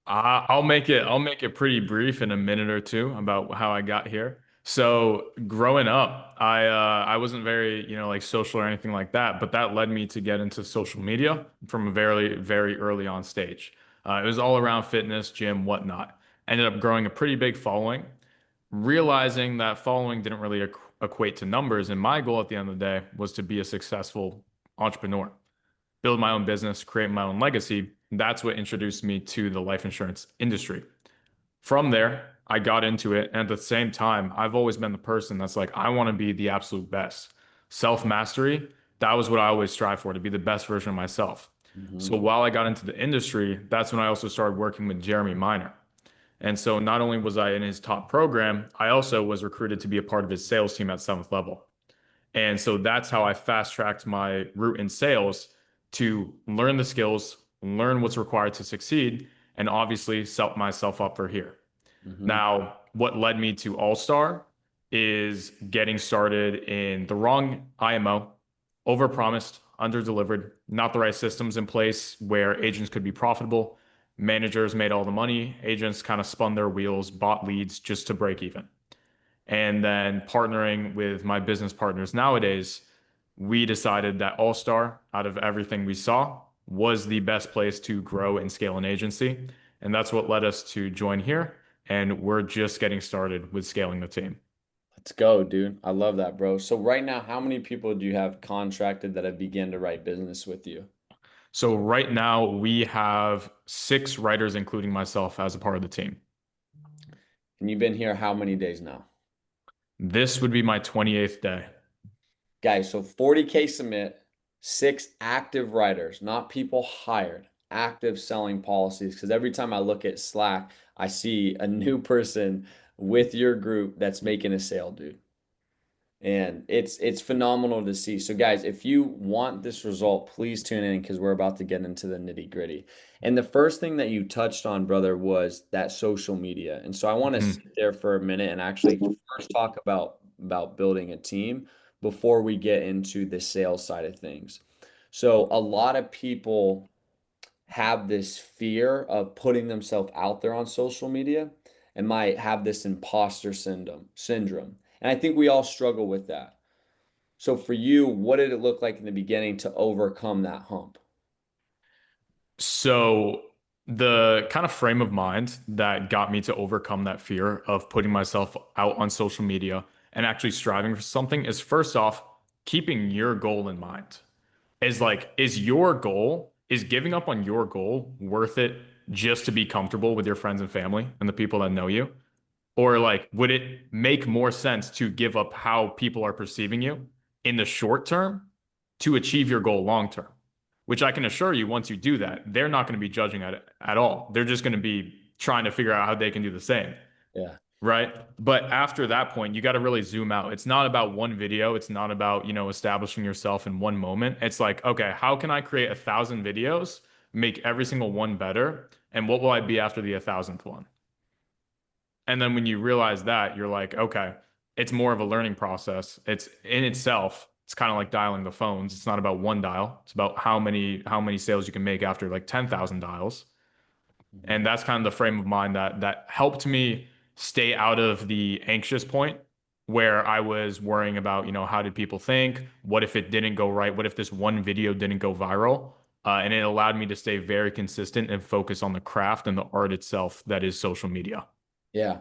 I'll make it pretty brief in a minute or two about how I got here. So growing up, I wasn't very, like social or anything like that, but that led me to get into social media from a very, very early on stage. It was all around fitness, gym, whatnot. Ended up growing a pretty big following, realizing that following didn't really equate to numbers, and my goal at the end of the day was to be a successful entrepreneur, build my own business, create my own legacy. That's what introduced me to the life insurance industry. From there, I got into it. And at the same time, I've always been the person that's like, I want to be the absolute best. Self mastery, that was what I always strive for, to be the best version of myself. Hmm. So while I got into the industry, that's when I also started working with Jeremy Minor. And so not only was I in his top program, I also was recruited to be a part of his sales team at seventh level. And so that's how I fast tracked my route in sales to learn the skills, learn what's required to succeed, and obviously set myself up for here. Hmm. Now, what led me to All Star is getting started in the wrong IMO, overpromised, underdelivered, not the right systems in place where agents could be profitable. Managers made all the money, agents kind of spun their wheels, bought leads just to break even. And then partnering with my business partners nowadays, we decided that All Star, out of everything we saw, was the best place to grow and scale an agency. And that's what led us to join here. And we're just getting started with scaling the team. Let's go, dude. I love that, bro. So right now, how many people do you have contracted that have begun to write business with you? So right now we have 6 writers, including myself, as a part of the team. And you've been here how many days now? This would be my 28th day. Guys, so 40K submit, 6 active writers, not people hired, active selling policies. Because every time I look at Slack, I see a new person with your group that's making a sale, dude. And it's phenomenal to see. So guys, if you want this result, please tune in because we're about to get into the nitty gritty. And the first thing that you touched on, brother, was that social media. And so I want to Mhm. sit there for a minute and actually first talk about building a team before we get into the sales side of things. So a lot of people have this fear of putting themselves out there on social media and might have this imposter syndrome. And I think we all struggle with that. So for you, what did it look like in the beginning to overcome that hump? So the kind of frame of mind that got me to overcome that fear of putting myself out on social media and actually striving for something is first off, keeping your goal in mind. Is your goal, is giving up on your goal worth it just to be comfortable with your friends and family and the people that know you? Or like, would it make more sense to give up how people are perceiving you in the short term to achieve your goal long term? Which I can assure you, once you do that, they're not going to be judging at all. They're just going to be trying to figure out how they can do the same, Yeah. right? But after that point, you got to really zoom out. It's not about one video. It's not about, establishing yourself in one moment. It's like, okay, how can I create 1,000 videos, make every single one better? And what will I be after the 1,000th one? And then when you realize that, you're like, okay, it's more of a learning process. It's in itself, it's kind of like dialing the phones. It's not about one dial. It's about how many sales you can make after like 10,000 dials. Mhm. And that's kind of the frame of mind that helped me stay out of the anxious point where I was worrying about, how did people think? What if it didn't go right? What if this one video didn't go viral? And it allowed me to stay very consistent and focus on the craft and the art itself that is social media. Yeah.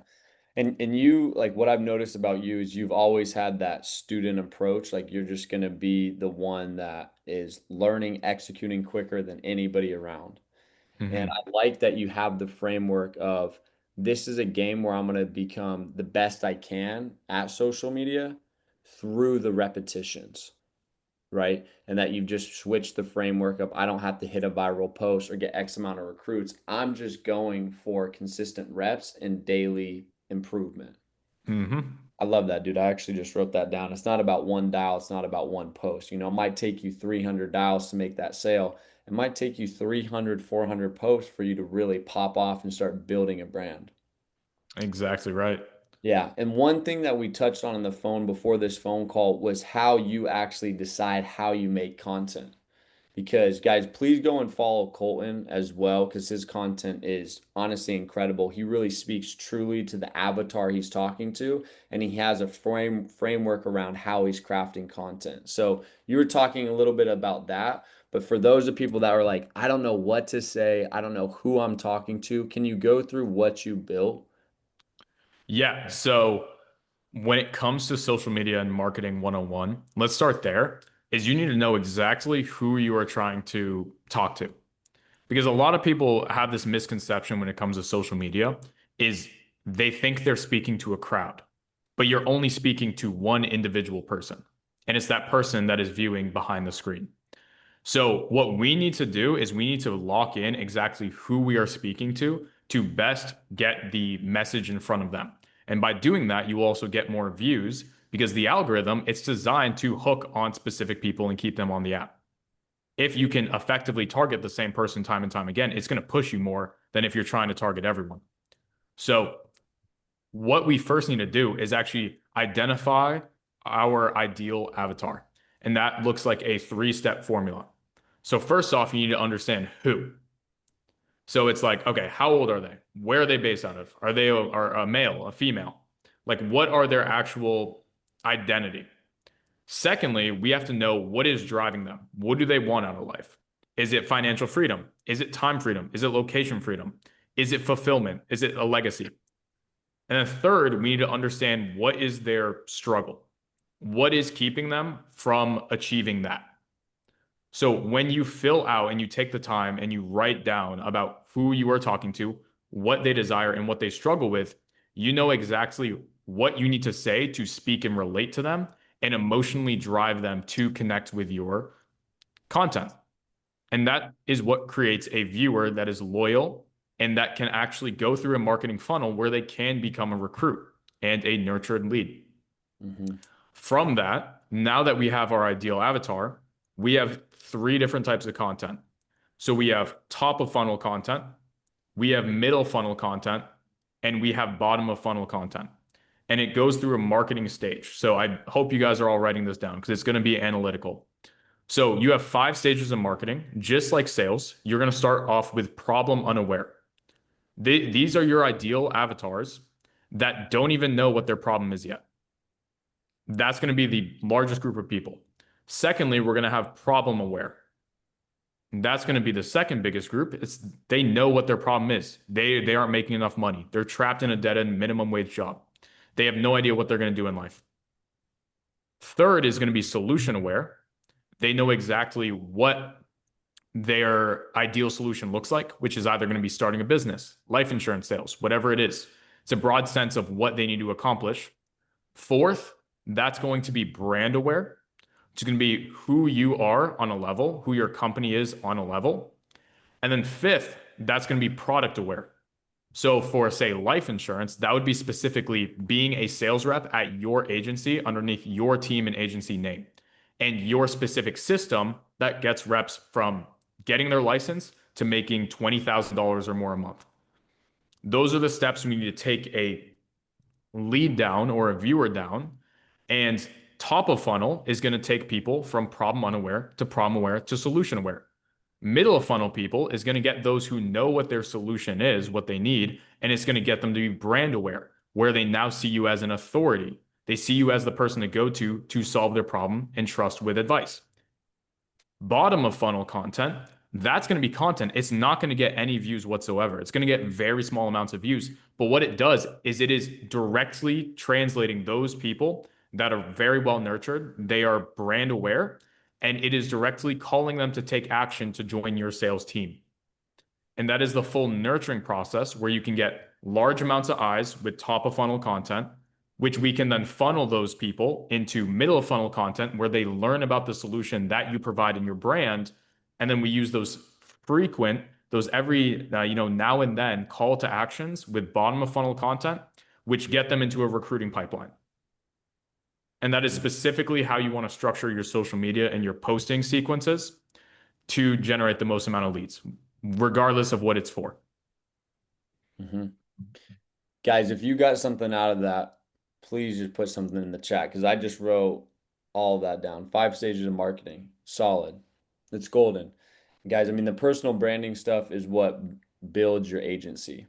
And you like what I've noticed about you is you've always had that student approach. Like you're just going to be the one that is learning, executing quicker than anybody around. And Hmm. I like that you have the framework of this is a game where I'm going to become the best I can at social media through the repetitions, right? And that you've just switched the framework of I don't have to hit a viral post or get X amount of recruits. I'm just going for consistent reps and daily improvement. Hmm. I love that, dude. I actually just wrote that down. It's not about one dial, it's not about one post. It might take you 300 dials to make that sale. It might take you 300, 400 posts for you to really pop off and start building a brand. Exactly right. Yeah. And one thing that we touched on the phone before this phone call was how you actually decide how you make content. because guys, please go and follow Colton as well because his content is honestly incredible. He really speaks truly to the avatar he's talking to, and he has a framework around how he's crafting content. So you were talking a little bit about that, but for those of people that are like, I don't know what to say, I don't know who I'm talking to, can you go through what you built? Yeah. So when it comes to social media and marketing 101, let's start there. Is you need to know exactly who you are trying to talk to. Because a lot of people have this misconception when it comes to social media is they think they're speaking to a crowd, but you're only speaking to one individual person. And it's that person that is viewing behind the screen. So what we need to do is we need to lock in exactly who we are speaking to best get the message in front of them. And by doing that, you will also get more views because the algorithm, it's designed to hook on specific people and keep them on the app. If you can effectively target the same person time and time again, it's going to push you more than if you're trying to target everyone. So what we first need to do is actually identify our ideal avatar. And that looks like a three-step formula. So first off, you need to understand who. So it's like, okay, how old are they? Where are they based out of? Are they a male, a female? Like, what are their actual identity? Secondly, we have to know what is driving them. What do they want out of life? Is it financial freedom? Is it time freedom? Is it location freedom? Is it fulfillment? Is it a legacy? And then third, we need to understand what is their struggle. What is keeping them from achieving that? So when you fill out and you take the time and you write down about who you are talking to, what they desire and what they struggle with, you know exactly what you need to say to speak and relate to them and emotionally drive them to connect with your content. And that is what creates a viewer that is loyal and that can actually go through a marketing funnel where they can become a recruit and a nurtured lead. Mm-hmm. From that, now that we have our ideal avatar, we have three different types of content. So we have top of funnel content, we have middle funnel content, and we have bottom of funnel content. And it goes through a marketing stage. So I hope you guys are all writing this down because it's going to be analytical. So you have 5 stages of marketing, just like sales. You're going to start off with problem unaware. These are your ideal avatars that don't even know what their problem is yet. That's going to be the largest group of people. Secondly, we're going to have problem aware. That's going to be the second biggest group. It's they know what their problem is. They aren't making enough money. They're trapped in a dead-end minimum wage job. They have no idea what they're going to do in life. Third is going to be solution aware. They know exactly what their ideal solution looks like, which is either going to be starting a business, life insurance sales, whatever it is. It's a broad sense of what they need to accomplish. Fourth, that's going to be brand aware. It's going to be who you are on a level, who your company is on a level. And then fifth, that's going to be product aware. So for, say, life insurance, that would be specifically being a sales rep at your agency underneath your team and agency name and your specific system that gets reps from getting their license to making $20,000 or more a month. Those are the steps we need to take a lead down or a viewer down. And top of funnel is going to take people from problem unaware to problem aware to solution aware. Middle of funnel people is going to get those who know what their solution is, what they need, and it's going to get them to be brand aware, where they now see you as an authority. They see you as the person to go to solve their problem and trust with advice. Bottom of funnel content, that's going to be content. It's not going to get any views whatsoever. It's going to get very small amounts of views. But what it does is it is directly translating those people that are very well nurtured. They are brand aware, and it is directly calling them to take action to join your sales team. And that is the full nurturing process where you can get large amounts of eyes with top of funnel content, which we can then funnel those people into middle of funnel content where they learn about the solution that you provide in your brand. And then we use those frequent, those every, now and then call to actions with bottom of funnel content, which get them into a recruiting pipeline. And that is specifically how you want to structure your social media and your posting sequences to generate the most amount of leads, regardless of what it's for. Mm-hmm. Guys, if you got something out of that, please just put something in the chat because I just wrote all of that down. 5 stages of marketing. Solid. It's golden. Guys, I mean, the personal branding stuff is what builds your agency.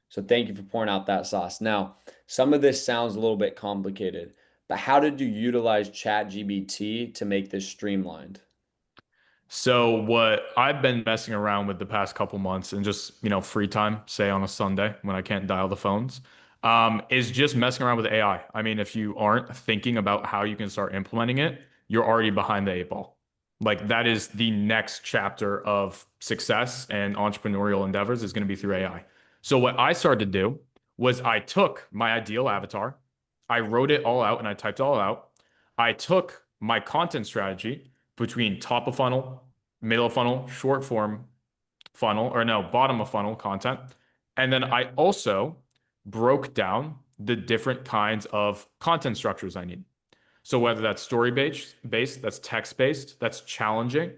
So thank you for pouring out that sauce. Now, some of this sounds a little bit complicated, but how did you utilize ChatGPT to make this streamlined? So what I've been messing around with the past couple months and just, free time, say on a Sunday when I can't dial the phones, is just messing around with AI. I mean, if you aren't thinking about how you can start implementing it, you're already behind the eight ball. Like that is the next chapter of success and entrepreneurial endeavors is going to be through AI. So what I started to do was I took my ideal avatar, I wrote it all out and I typed it all out. I took my content strategy between top of funnel, middle of funnel, short form funnel, or no, bottom of funnel content. And then I also broke down the different kinds of content structures I need. So whether that's story based, that's text based, that's challenging.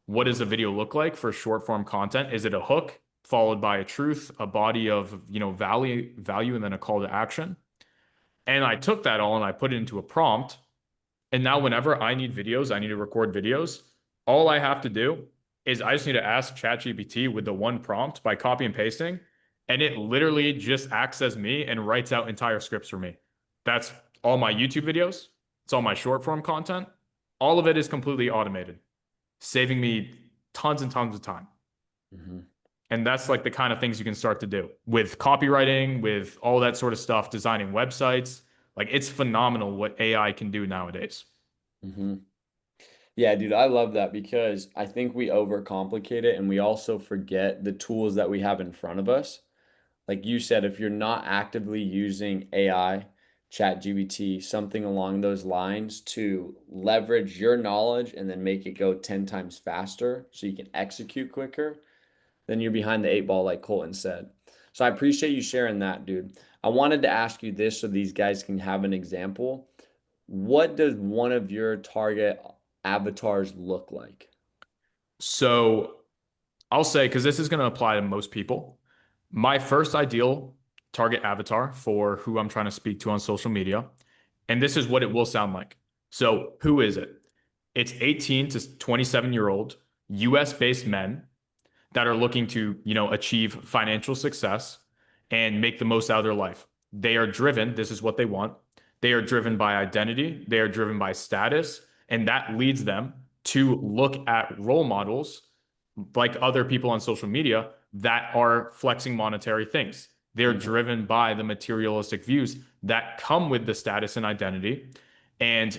What does a video look like for short form content? Is it a hook followed by a truth, a body of, value, and then a call to action? And I took that all and I put it into a prompt. And now whenever I need videos, I need to record videos, all I have to do is I just need to ask ChatGPT with the one prompt by copy and pasting, and it literally just acts as me and writes out entire scripts for me. That's all my YouTube videos. It's all my short form content. All of it is completely automated, saving me tons and tons of time. Mhm. And that's like the kind of things you can start to do with copywriting, with all that sort of stuff, designing websites. Like it's phenomenal what AI can do nowadays. Mhm. Yeah, dude, I love that because I think we overcomplicate it and we also forget the tools that we have in front of us. Like you said, if you're not actively using AI, ChatGPT, something along those lines to leverage your knowledge and then make it go 10 times faster so you can execute quicker, then you're behind the eight ball, like Colton said. So I appreciate you sharing that, dude. I wanted to ask you this so these guys can have an example. What does one of your target avatars look like? So I'll say, because this is going to apply to most people, my first ideal target avatar for who I'm trying to speak to on social media, and this is what it will sound like. So, who is it? It's 18 to 27-year-old US based men that are looking to, achieve financial success and make the most out of their life. They are driven, this is what they want. They are driven by identity, they are driven by status, and that leads them to look at role models like other people on social media that are flexing monetary things. They're Mhm. driven by the materialistic views that come with the status and identity. And,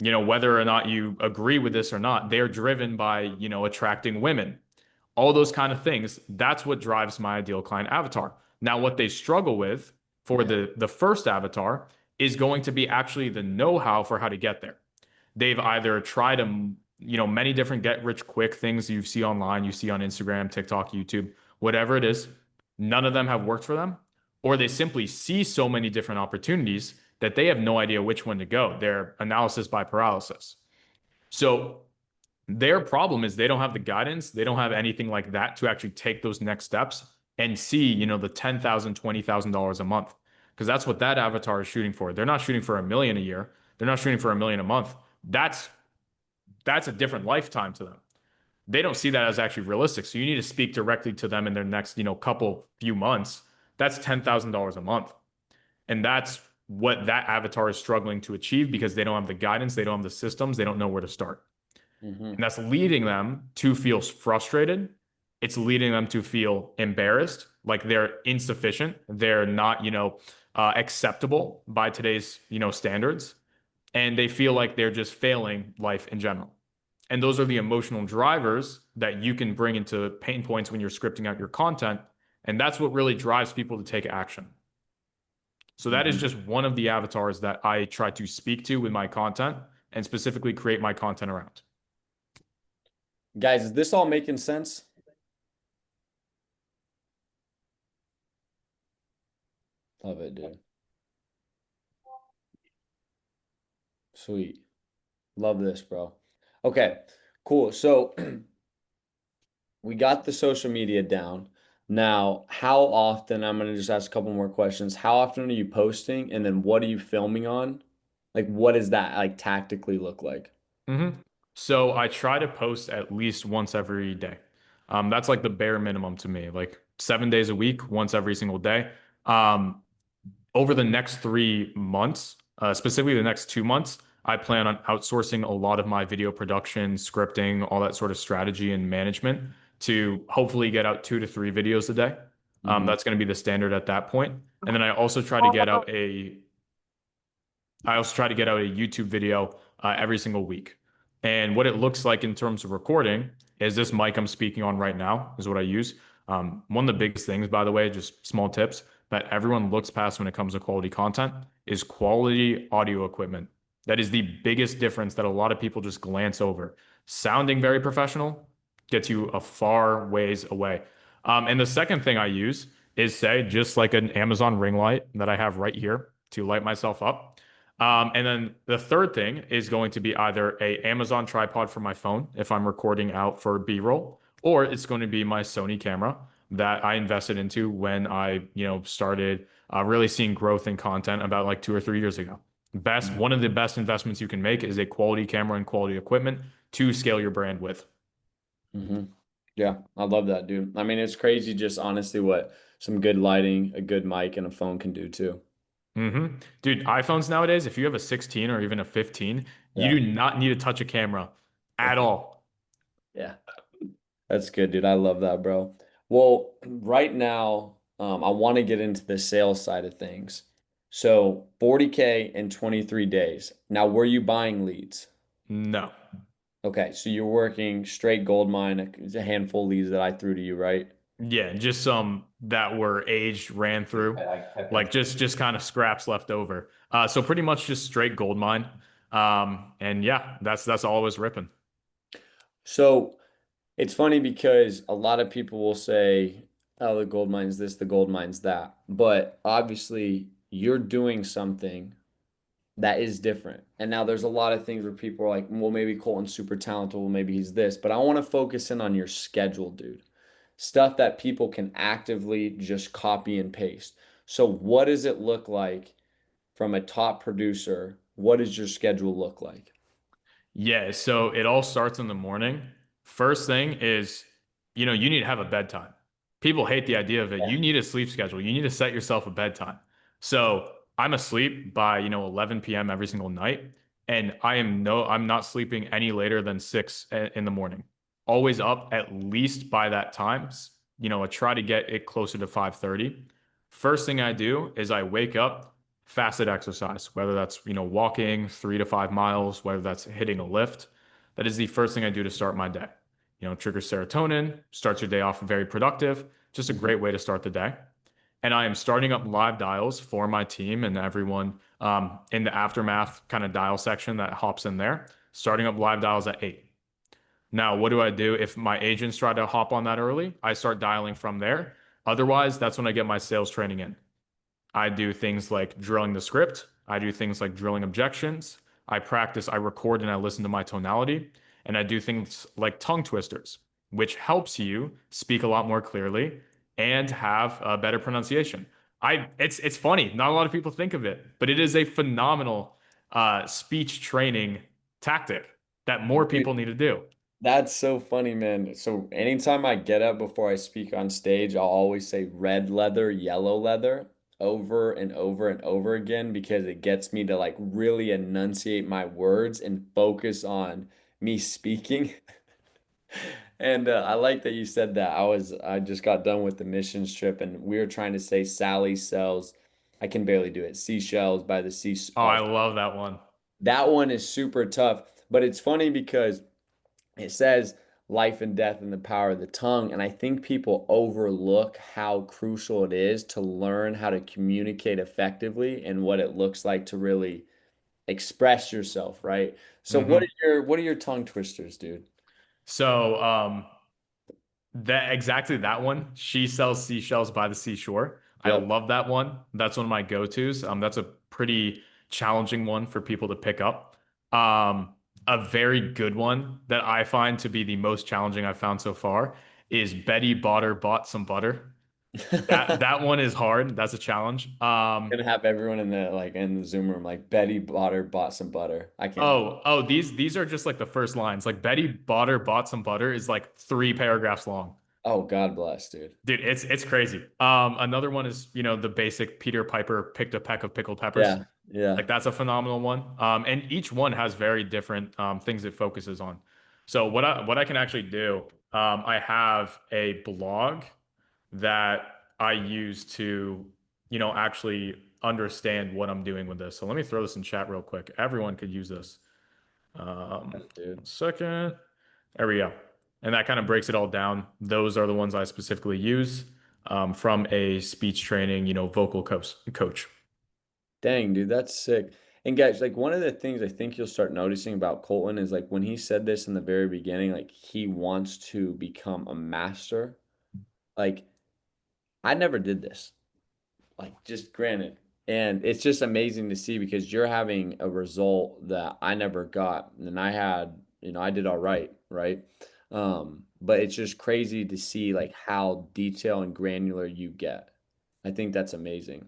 whether or not you agree with this or not, they're driven by, attracting women, all those kind of things. That's what drives my ideal client avatar. Now, what they struggle with for Yeah. the first avatar is going to be actually the know-how for how to get there. They've either tried many different get rich quick things you see online, you see on Instagram, TikTok, YouTube, whatever it is. None of them have worked for them, or they simply see so many different opportunities that they have no idea which one to go. They're analysis by paralysis. So their problem is they don't have the guidance, they don't have anything like that to actually take those next steps and see, the 10,000, $20,000 a month. Because that's what that avatar is shooting for. They're not shooting for 1 million a year. They're not shooting for 1 million a month. That's a different lifetime to them. They don't see that as actually realistic. So you need to speak directly to them in their next, couple few months. That's $10,000 a month. And that's what that avatar is struggling to achieve because they don't have the guidance, they don't have the systems, they don't know where to start. Hmm. And that's leading them to feel frustrated. It's leading them to feel embarrassed, like they're insufficient. They're not, acceptable by today's, standards. And they feel like they're just failing life in general. And those are the emotional drivers that you can bring into pain points when you're scripting out your content. And that's what really drives people to take action. So that is Hmm. just one of the avatars that I try to speak to with my content and specifically create my content around. Guys, is this all making sense? Love it, dude. Sweet. Love this, bro. Okay, cool. So we got the social media down. Now, how often, I'm gonna just ask a couple more questions. How often are you posting? And then what are you filming on? Like, what does that like tactically look like? Mhm. So I try to post at least once every day. That's like the bare minimum to me, like 7 days a week, once every single day. Um, Over the next 3 months, specifically the next 2 months, I plan on outsourcing a lot of my video production, scripting, all that sort of strategy and management to hopefully get out 2 to 3 videos a day. Hmm. That's going to be the standard at that point. And then I also try to get out a YouTube video every single week. And what it looks like in terms of recording is this mic I'm speaking on right now is what I use. One of the biggest things, by the way, just small tips that everyone looks past when it comes to quality content is quality audio equipment. That is the biggest difference that a lot of people just glance over. Sounding very professional gets you a far ways away. And the second thing I use is, say, just like an Amazon ring light that I have right here to light myself up. And then the third thing is going to be either a Amazon tripod for my phone if I'm recording out for B-roll, or it's going to be my Sony camera that I invested into when I started really seeing growth in content about like 2 or 3 years ago. One of the best investments you can make is a quality camera and quality equipment to scale your brand with. Hmm. Yeah, I love that, dude. I mean, it's crazy just honestly what some good lighting, a good mic, and a phone can do too. Dude, iPhones nowadays, if you have a 16 or even a 15, you Yeah. do not need to touch a camera at all. Yeah. That's good, dude. I love that, bro. Well, right now, I want to get into the sales side of things. So 40K in 23 days. Now, were you buying leads? No. Okay, so you're working straight gold mine, a handful of leads that I threw to you, right? Yeah, just some that were aged, ran through, like just kind of scraps left over. So pretty much just straight gold mine. And yeah, that's all I was ripping. So it's funny because a lot of people will say, oh, the gold mine's this, the gold mine's that. But obviously, you're doing something that is different. And now there's a lot of things where people are like, well, maybe Colton's super talented. Well, maybe he's this. But I want to focus in on your schedule, dude. Stuff that people can actively just copy and paste. So, what does it look like from a top producer? What does your schedule look like? Yeah, so it all starts in the morning. First thing is, you need to have a bedtime. People hate the idea of it. You need a sleep schedule. You need to set yourself a bedtime. So I'm asleep by, 11 p.m. every single night, and I'm not sleeping any later than 6 in the morning. Always up at least by that time. I try to get it closer to 5:30. First thing I do is I wake up, fasted exercise, whether that's, walking 3 to 5 miles, whether that's hitting a lift. That is the first thing I do to start my day. Triggers serotonin, starts your day off very productive. Just a Mhm. great way to start the day. And I am starting up live dials for my team and everyone in the aftermath kind of dial section that hops in there, starting up live dials at 8. Now, what do I do if my agents try to hop on that early? I start dialing from there. Otherwise, that's when I get my sales training in. I do things like drilling the script. I do things like drilling objections. I record and I listen to my tonality. And I do things like tongue twisters, which helps you speak a lot more clearly and have a better pronunciation. It's funny. Not a lot of people think of it, but it is a phenomenal speech training tactic that more people need to do. That's so funny, man. So anytime I get up before I speak on stage, I'll always say red leather, yellow leather over and over and over again because it gets me to like really enunciate my words and focus on me speaking. And I like that you said that. I just got done with the missions trip and we were trying to say Sally sells, I can barely do it, seashells by the sea. Oh, I love that one. That one is super tough, but it's funny because it says life and death and the power of the tongue. And I think people overlook how crucial it is to learn how to communicate effectively and what it looks like to really express yourself, right? So Hmm. what are your tongue twisters, dude? So, that exactly that one. She sells seashells by the seashore. I Yep. love that one. That's one of my go-tos. That's a pretty challenging one for people to pick up. A very good one that I find to be the most challenging I've found so far is Betty Botter bought some butter. That one is hard. That's a challenge. Gonna have everyone in the Zoom room like Betty bought some butter. I can't. these are just like the first lines. Like Betty Botter bought some butter is like 3 paragraphs long. Oh, God bless, dude. Dude, it's crazy. Another one is, the basic Peter Piper picked a peck of pickled peppers. Yeah, yeah. Like that's a phenomenal one. And each one has very different things it focuses on. So what I can actually do, I have a blog that I use to, actually understand what I'm doing with this. So let me throw this in chat real quick. Everyone could use this. Yes, dude. 1 second. There we go. And that kind of breaks it all down. Those are the ones I specifically use from a speech training, vocal coach. Dang, dude, that's sick. And guys, like one of the things I think you'll start noticing about Colton is like when he said this in the very beginning, like he wants to become a master. Like I never did this. Like just granted. And it's just amazing to see because you're having a result that I never got. And I had, I did all right, right? But it's just crazy to see like how detailed and granular you get. I think that's amazing.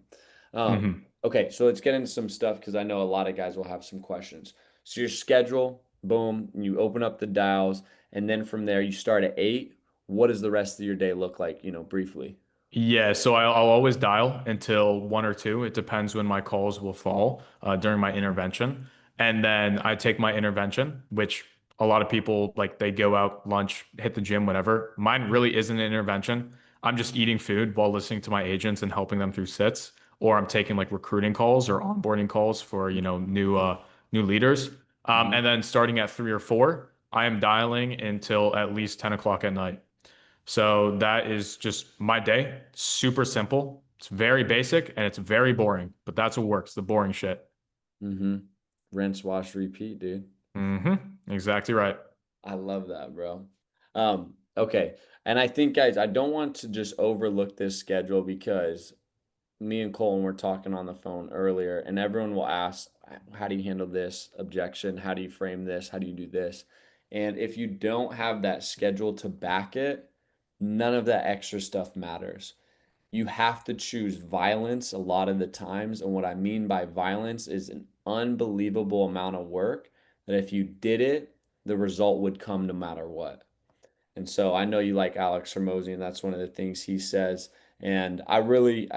Um, Hmm. okay, so let's get into some stuff because I know a lot of guys will have some questions. So your schedule, boom, you open up the dials, and then from there you start at 8. What does the rest of your day look like, briefly? Yeah, so I'll always dial until 1 or 2. It depends when my calls will fall during my intervention. And then I take my intervention, which a lot of people like they go out, lunch, hit the gym, whatever. Mine really isn't an intervention. I'm just eating food while listening to my agents and helping them through sits, or I'm taking like recruiting calls or onboarding calls for, new leaders. Mhm. And then starting at 3 or 4, I am dialing until at least 10 o'clock at night. So that is just my day. Super simple. It's very basic and it's very boring, but that's what works, the boring shit. Mm-hmm. Rinse, wash, repeat, dude. Exactly right. I love that, bro. Okay. And I think, guys, I don't want to just overlook this schedule because me and Colin were talking on the phone earlier, and everyone will ask, how do you handle this objection? How do you frame this? How do you do this? And if you don't have that schedule to back it, none of that extra stuff matters. You have to choose violence a lot of the times. And what I mean by violence is an unbelievable amount of work that if you did it, the result would come no matter what. And so I know you like Alex Hormozy, and that's one of the things he says. And I really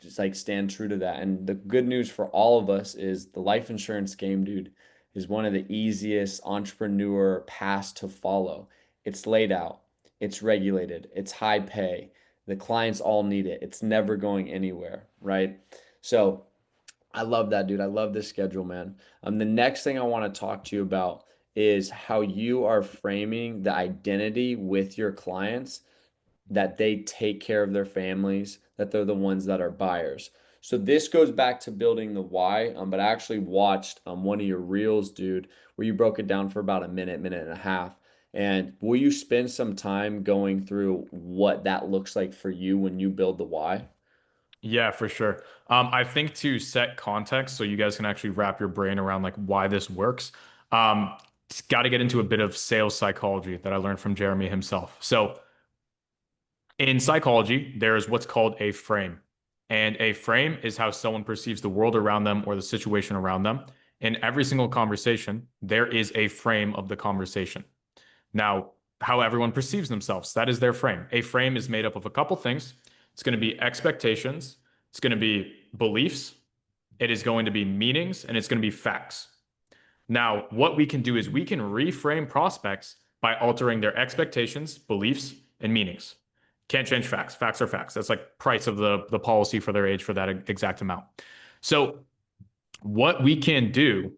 just like stand true to that. And the good news for all of us is the life insurance game, dude, is one of the easiest entrepreneur paths to follow. It's laid out, it's regulated, it's high pay. The clients all need it. It's never going anywhere, right? So I love that, dude. I love this schedule, man. The next thing I want to talk to you about is how you are framing the identity with your clients that they take care of their families, that they're the ones that are buyers. So this goes back to building the why. But I actually watched one of your reels, dude, where you broke it down for about a minute, minute and a half. And will you spend some time going through what that looks like for you when you build the why? Yeah, for sure. I think to set context so you guys can actually wrap your brain around like why this works, it's got to get into a bit of sales psychology that I learned from Jeremy himself. So in psychology, there is what's called a frame. And a frame is how someone perceives the world around them or the situation around them. In every single conversation, there is a frame of the conversation. Now, how everyone perceives themselves, that is their frame. A frame is made up of a couple things. It's going to be expectations, it's going to be beliefs, it is going to be meanings, and it's going to be facts. Now, what we can do is we can reframe prospects by altering their expectations, beliefs, and meanings. Can't change facts. Facts are facts. That's like price of the policy for their age for that exact amount. So what we can do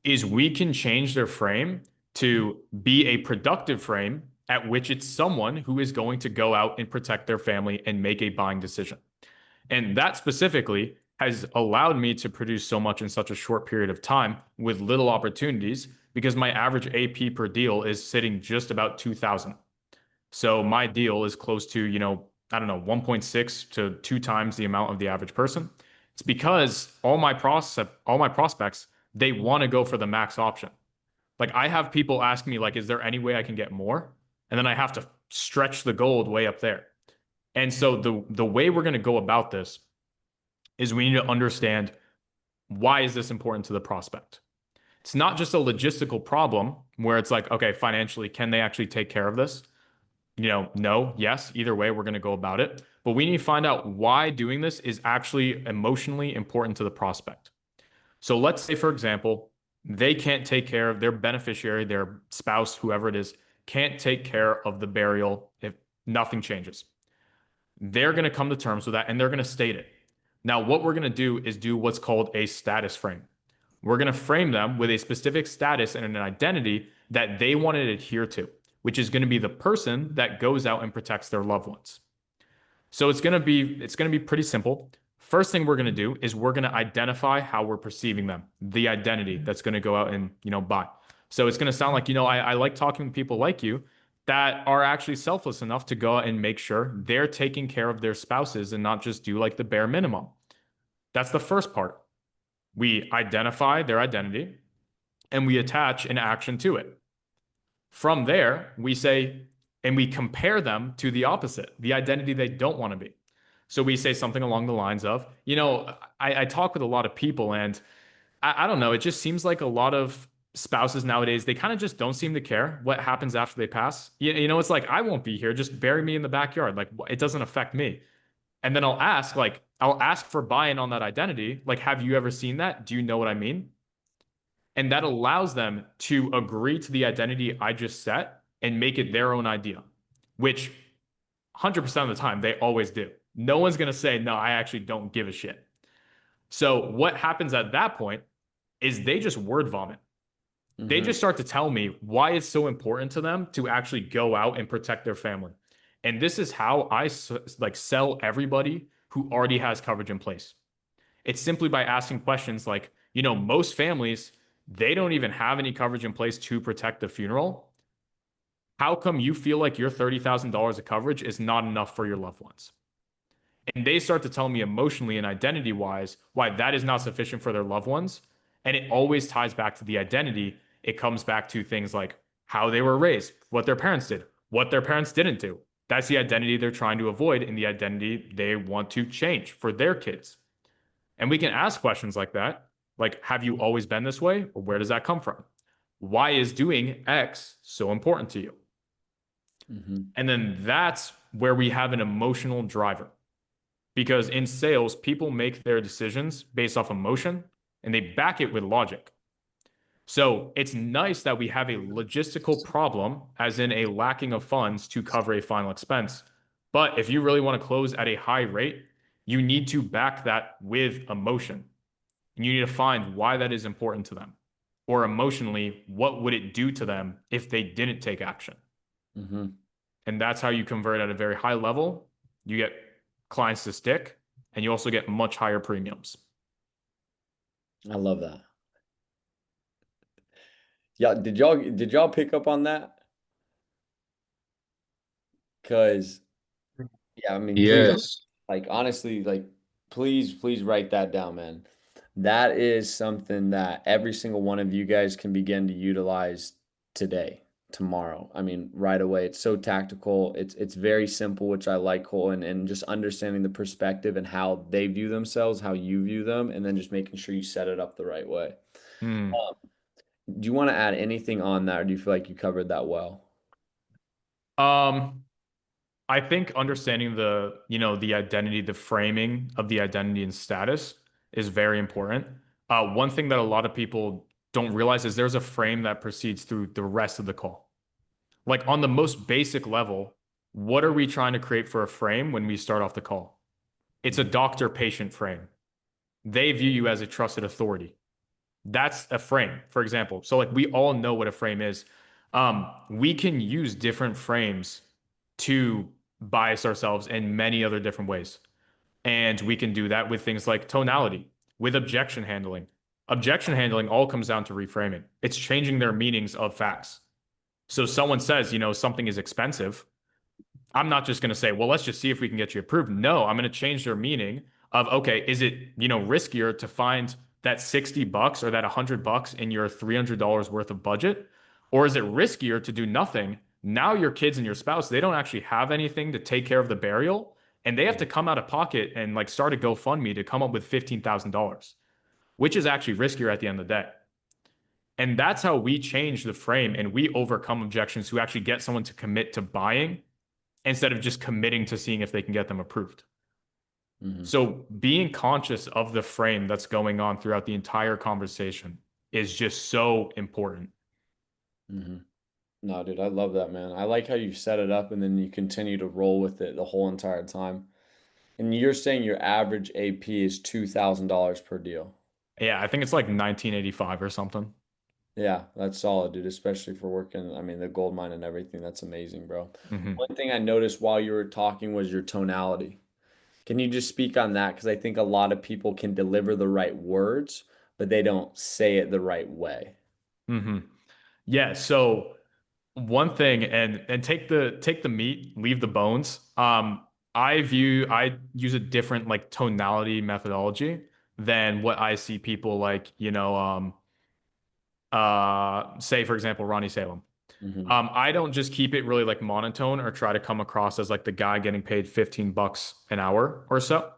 is we can change their frame to be a productive frame at which it's someone who is going to go out and protect their family and make a buying decision. And that specifically has allowed me to produce so much in such a short period of time with little opportunities because my average AP per deal is sitting just about 2,000. So my deal is close to, I don't know, 1.6 to 2 times the amount of the average person. It's because all my prospects, they want to go for the max option. Like I have people ask me like, is there any way I can get more? And then I have to stretch the gold way up there. And so the way we're going to go about this is we need to understand, why is this important to the prospect? It's not just a logistical problem where it's like, okay, financially, can they actually take care of this? No, yes, either way, we're going to go about it. But we need to find out why doing this is actually emotionally important to the prospect. So let's say, for example, they can't take care of their beneficiary, their spouse, whoever it is, can't take care of the burial if nothing changes. They're going to come to terms with that and they're going to state it. Now, what we're going to do is do what's called a status frame. We're going to frame them with a specific status and an identity that they want to adhere to, which is going to be the person that goes out and protects their loved ones. So it's going to be pretty simple. First thing we're going to do is we're going to identify how we're perceiving them, the identity that's going to go out and, buy. So it's going to sound like, I like talking to people like you that are actually selfless enough to go out and make sure they're taking care of their spouses and not just do like the bare minimum. That's the first part. We identify their identity and we attach an action to it. From there, we say, and we compare them to the opposite, the identity they don't want to be. So we say something along the lines of, I talk with a lot of people and I don't know, it just seems like a lot of spouses nowadays, they kind of just don't seem to care what happens after they pass. It's like, I won't be here, just bury me in the backyard. Like, it doesn't affect me. And then I'll ask for buy-in on that identity. Like, have you ever seen that? Do you know what I mean? And that allows them to agree to the identity I just set and make it their own idea, which 100% of the time they always do. No one's going to say, no, I actually don't give a shit. So what happens at that point is they just word vomit. They Mm-hmm. just start to tell me why it's so important to them to actually go out and protect their family. And this is how I like sell everybody who already has coverage in place. It's simply by asking questions like, most families, they don't even have any coverage in place to protect the funeral. How come you feel like your $30,000 of coverage is not enough for your loved ones? And they start to tell me emotionally and identity wise why that is not sufficient for their loved ones. And it always ties back to the identity. It comes back to things like how they were raised, what their parents did, what their parents didn't do. That's the identity they're trying to avoid and the identity they want to change for their kids. And we can ask questions like that, like, have you always been this way? Or where does that come from? Why is doing X so important to you? Mm-hmm. And then that's where we have an emotional driver. Because in sales, people make their decisions based off emotion and they back it with logic. So it's nice that we have a logistical problem, as in a lacking of funds to cover a final expense. But if you really want to close at a high rate, you need to back that with emotion. And you need to find why that is important to them. Or emotionally, what would it do to them if they didn't take action? Mm-hmm. And that's how you convert at a very high level. You get clients to stick, and you also get much higher premiums. I love that. Yeah, did y'all pick up on that? Because yeah, I mean, please, Yes. like honestly, like please write that down, man. That is something that every single one of you guys can begin to utilize today, tomorrow. I mean, right away. It's so tactical. It's very simple, which I like, Cole, and just understanding the perspective and how they view themselves, how you view them, and then just making sure you set it up the right way. Hmm. Do you want to add anything on that, or do you feel like you covered that well? Um, I think understanding the identity, the framing of the identity and status is very important. One thing that a lot of people don't realize is there's a frame that proceeds through the rest of the call. Like on the most basic level, what are we trying to create for a frame when we start off the call? It's a doctor-patient frame. They view you as a trusted authority. That's a frame, for example. So like we all know what a frame is. We can use different frames to bias ourselves in many other different ways. And we can do that with things like tonality, with objection handling. Objection handling all comes down to reframing. It's changing their meanings of facts. So someone says, something is expensive. I'm not just going to say, well, let's just see if we can get you approved. No, I'm going to change their meaning of, okay, is it, riskier to find that $60 or that $100 in your $300 worth of budget? Or is it riskier to do nothing? Now your kids and your spouse, they don't actually have anything to take care of the burial. and they have to come out of pocket and like start a GoFundMe to come up with $15,000, which is actually riskier at the end of the day. And that's how we change the frame and we overcome objections to actually get someone to commit to buying instead of just committing to seeing if they can get them approved. Hmm. So being conscious of the frame that's going on throughout the entire conversation is just so important. Hmm. No, dude, I love that, man. I like how you set it up and then you continue to roll with it the whole entire time. And you're saying your average AP is $2,000 per deal. Yeah, I think it's like 1985 or something. Yeah, that's solid, dude, especially for working, I mean, the gold mine and everything. That's amazing, bro. Hmm. One thing I noticed while you were talking was your tonality. Can you just speak on that? Because I think a lot of people can deliver the right words, but they don't say it the right way. Hmm. Yeah, so one thing, and take the meat, leave the bones. I use a different like tonality methodology than what I see people like, say for example, Ronnie Salem. Hmm. I don't just keep it really like monotone or try to come across as like the guy getting paid 15 bucks an hour or so.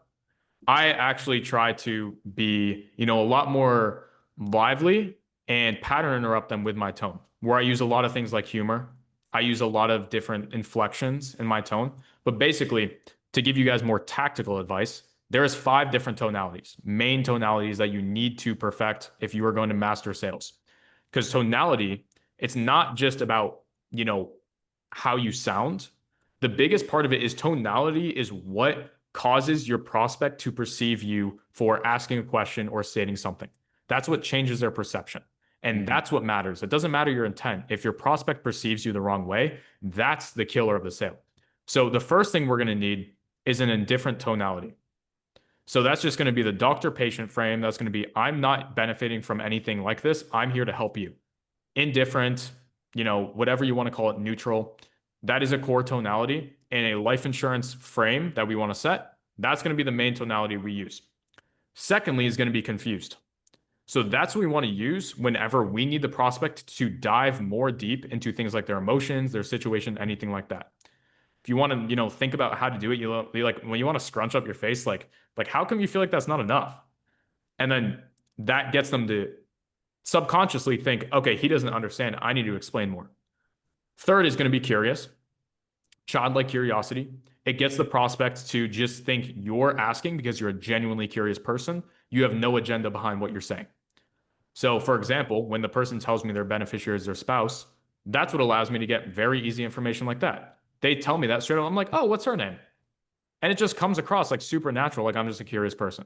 I actually try to be, a lot more lively and pattern interrupt them with my tone, where I use a lot of things like humor. I use a lot of different inflections in my tone. But basically, to give you guys more tactical advice, there is 5 different tonalities, main tonalities that you need to perfect if you are going to master sales. Because tonality, it's not just about, you know, how you sound. The biggest part of it is tonality is what causes your prospect to perceive you for asking a question or stating something. That's what changes their perception. And Hmm. that's what matters. It doesn't matter your intent. If your prospect perceives you the wrong way, that's the killer of the sale. So the first thing we're going to need is an indifferent tonality. So that's just going to be the doctor patient frame. That's going to be, I'm not benefiting from anything like this. I'm here to help you. Indifferent, whatever you want to call it, neutral. That is a core tonality in a life insurance frame that we want to set. That's going to be the main tonality we use. Secondly, is going to be confused. So that's what we want to use whenever we need the prospect to dive more deep into things like their emotions, their situation, anything like that. If you want to, think about how to do it, you like when you want to scrunch up your face, like how come you feel like that's not enough? And then that gets them to subconsciously think, okay, he doesn't understand. I need to explain more. Third is going to be curious, childlike curiosity. It gets the prospect to just think you're asking because you're a genuinely curious person. You have no agenda behind what you're saying. So, for example, when the person tells me their beneficiary is their spouse, that's what allows me to get very easy information like that. They tell me that straight up. I'm like, oh, what's her name? And it just comes across like supernatural, like I'm just a curious person.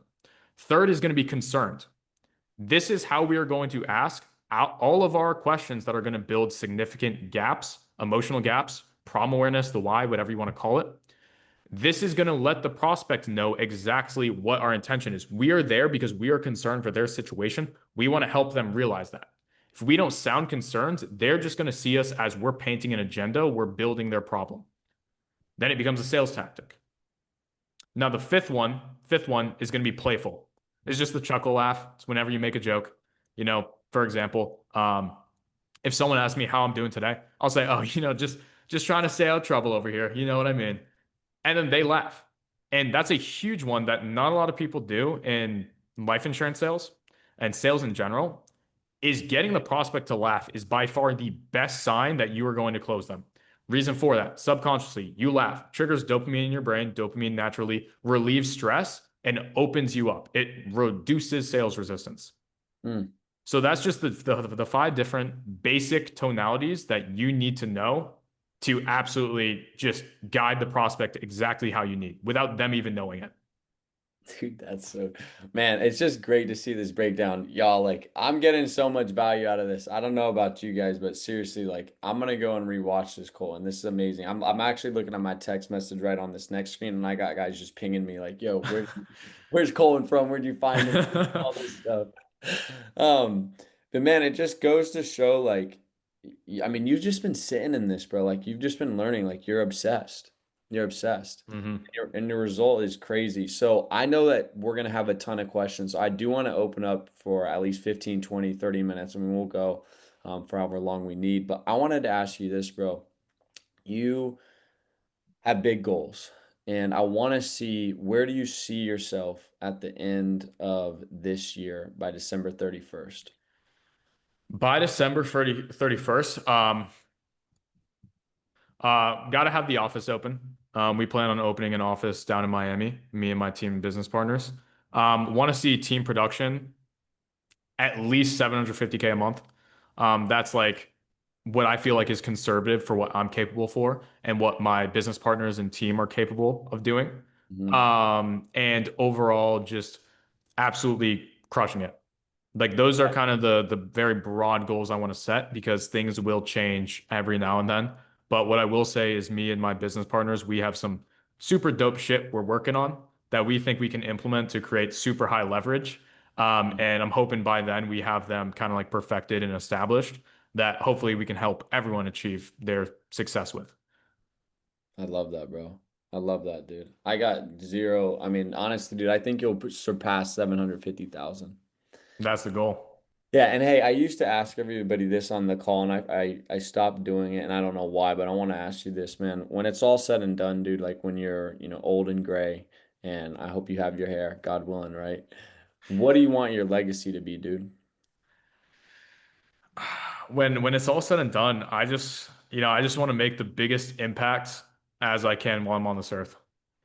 Third is going to be concerned. This is how we are going to ask all of our questions that are going to build significant gaps, emotional gaps, problem awareness, the why, whatever you want to call it. This is going to let the prospect know exactly what our intention is. We are there because we are concerned for their situation. We want to help them realize that. If we don't sound concerned, they're just going to see us as we're painting an agenda, we're building their problem. Then it becomes a sales tactic. Now, the fifth one is going to be playful. It's just the chuckle laugh. It's whenever you make a joke. For example, if someone asks me how I'm doing today, I'll say, "Oh, just trying to stay out of trouble over here." You know what I mean? And then they laugh. And that's a huge one that not a lot of people do in life insurance sales and sales in general is getting the prospect to laugh is by far the best sign that you are going to close them. Reason for that, subconsciously, you laugh, triggers dopamine in your brain. Dopamine naturally relieves stress and opens you up. It reduces sales resistance. Mm. So that's just the 5 different basic tonalities that you need to know to absolutely just guide the prospect exactly how you need without them even knowing it. Dude, that's so, man, it's just great to see this breakdown. Y'all, like, I'm getting so much value out of this. I don't know about you guys, but seriously, like, I'm gonna go and rewatch this, Cole, and this is amazing. I'm actually looking at my text message right on this next screen, and I got guys just pinging me like, yo, where's Colin from? Where'd you find him? All this stuff. Um, but man, it just goes to show, like, I mean, you've just been sitting in this, bro. Like, you've just been learning, like, you're obsessed. You're obsessed. Hmm. And the result is crazy. So I know that we're going to have a ton of questions. So I do want to open up for at least 15, 20, 30 minutes. I mean, we'll go for however long we need. But I wanted to ask you this, bro. You have big goals. And I want to see, where do you see yourself at the end of this year by December 31st? By December 31st, got to have the office open. We plan on opening an office down in Miami, me and my team of business partners. Want to see team production at least 750K a month. That's like what I feel like is conservative for what I'm capable for and what my business partners and team are capable of doing. Mhm. And overall, just absolutely crushing it. Like those are kind of the very broad goals I want to set because things will change every now and then. But what I will say is me and my business partners, we have some super dope shit we're working on that we think we can implement to create super high leverage. And I'm hoping by then we have them kind of like perfected and established that hopefully we can help everyone achieve their success with. I love that, bro. I love that, dude. I got zero. I mean, honestly, dude, I think you'll surpass 750,000. That's the goal. Yeah, and hey, I used to ask everybody this on the call, and I stopped doing it, and I don't know why, but I want to ask you this, man. When it's all said and done, dude, like when you're, old and gray, and I hope you have your hair, God willing, right? What do you want your legacy to be, dude? When it's all said and done, I just want to make the biggest impact as I can while I'm on this earth.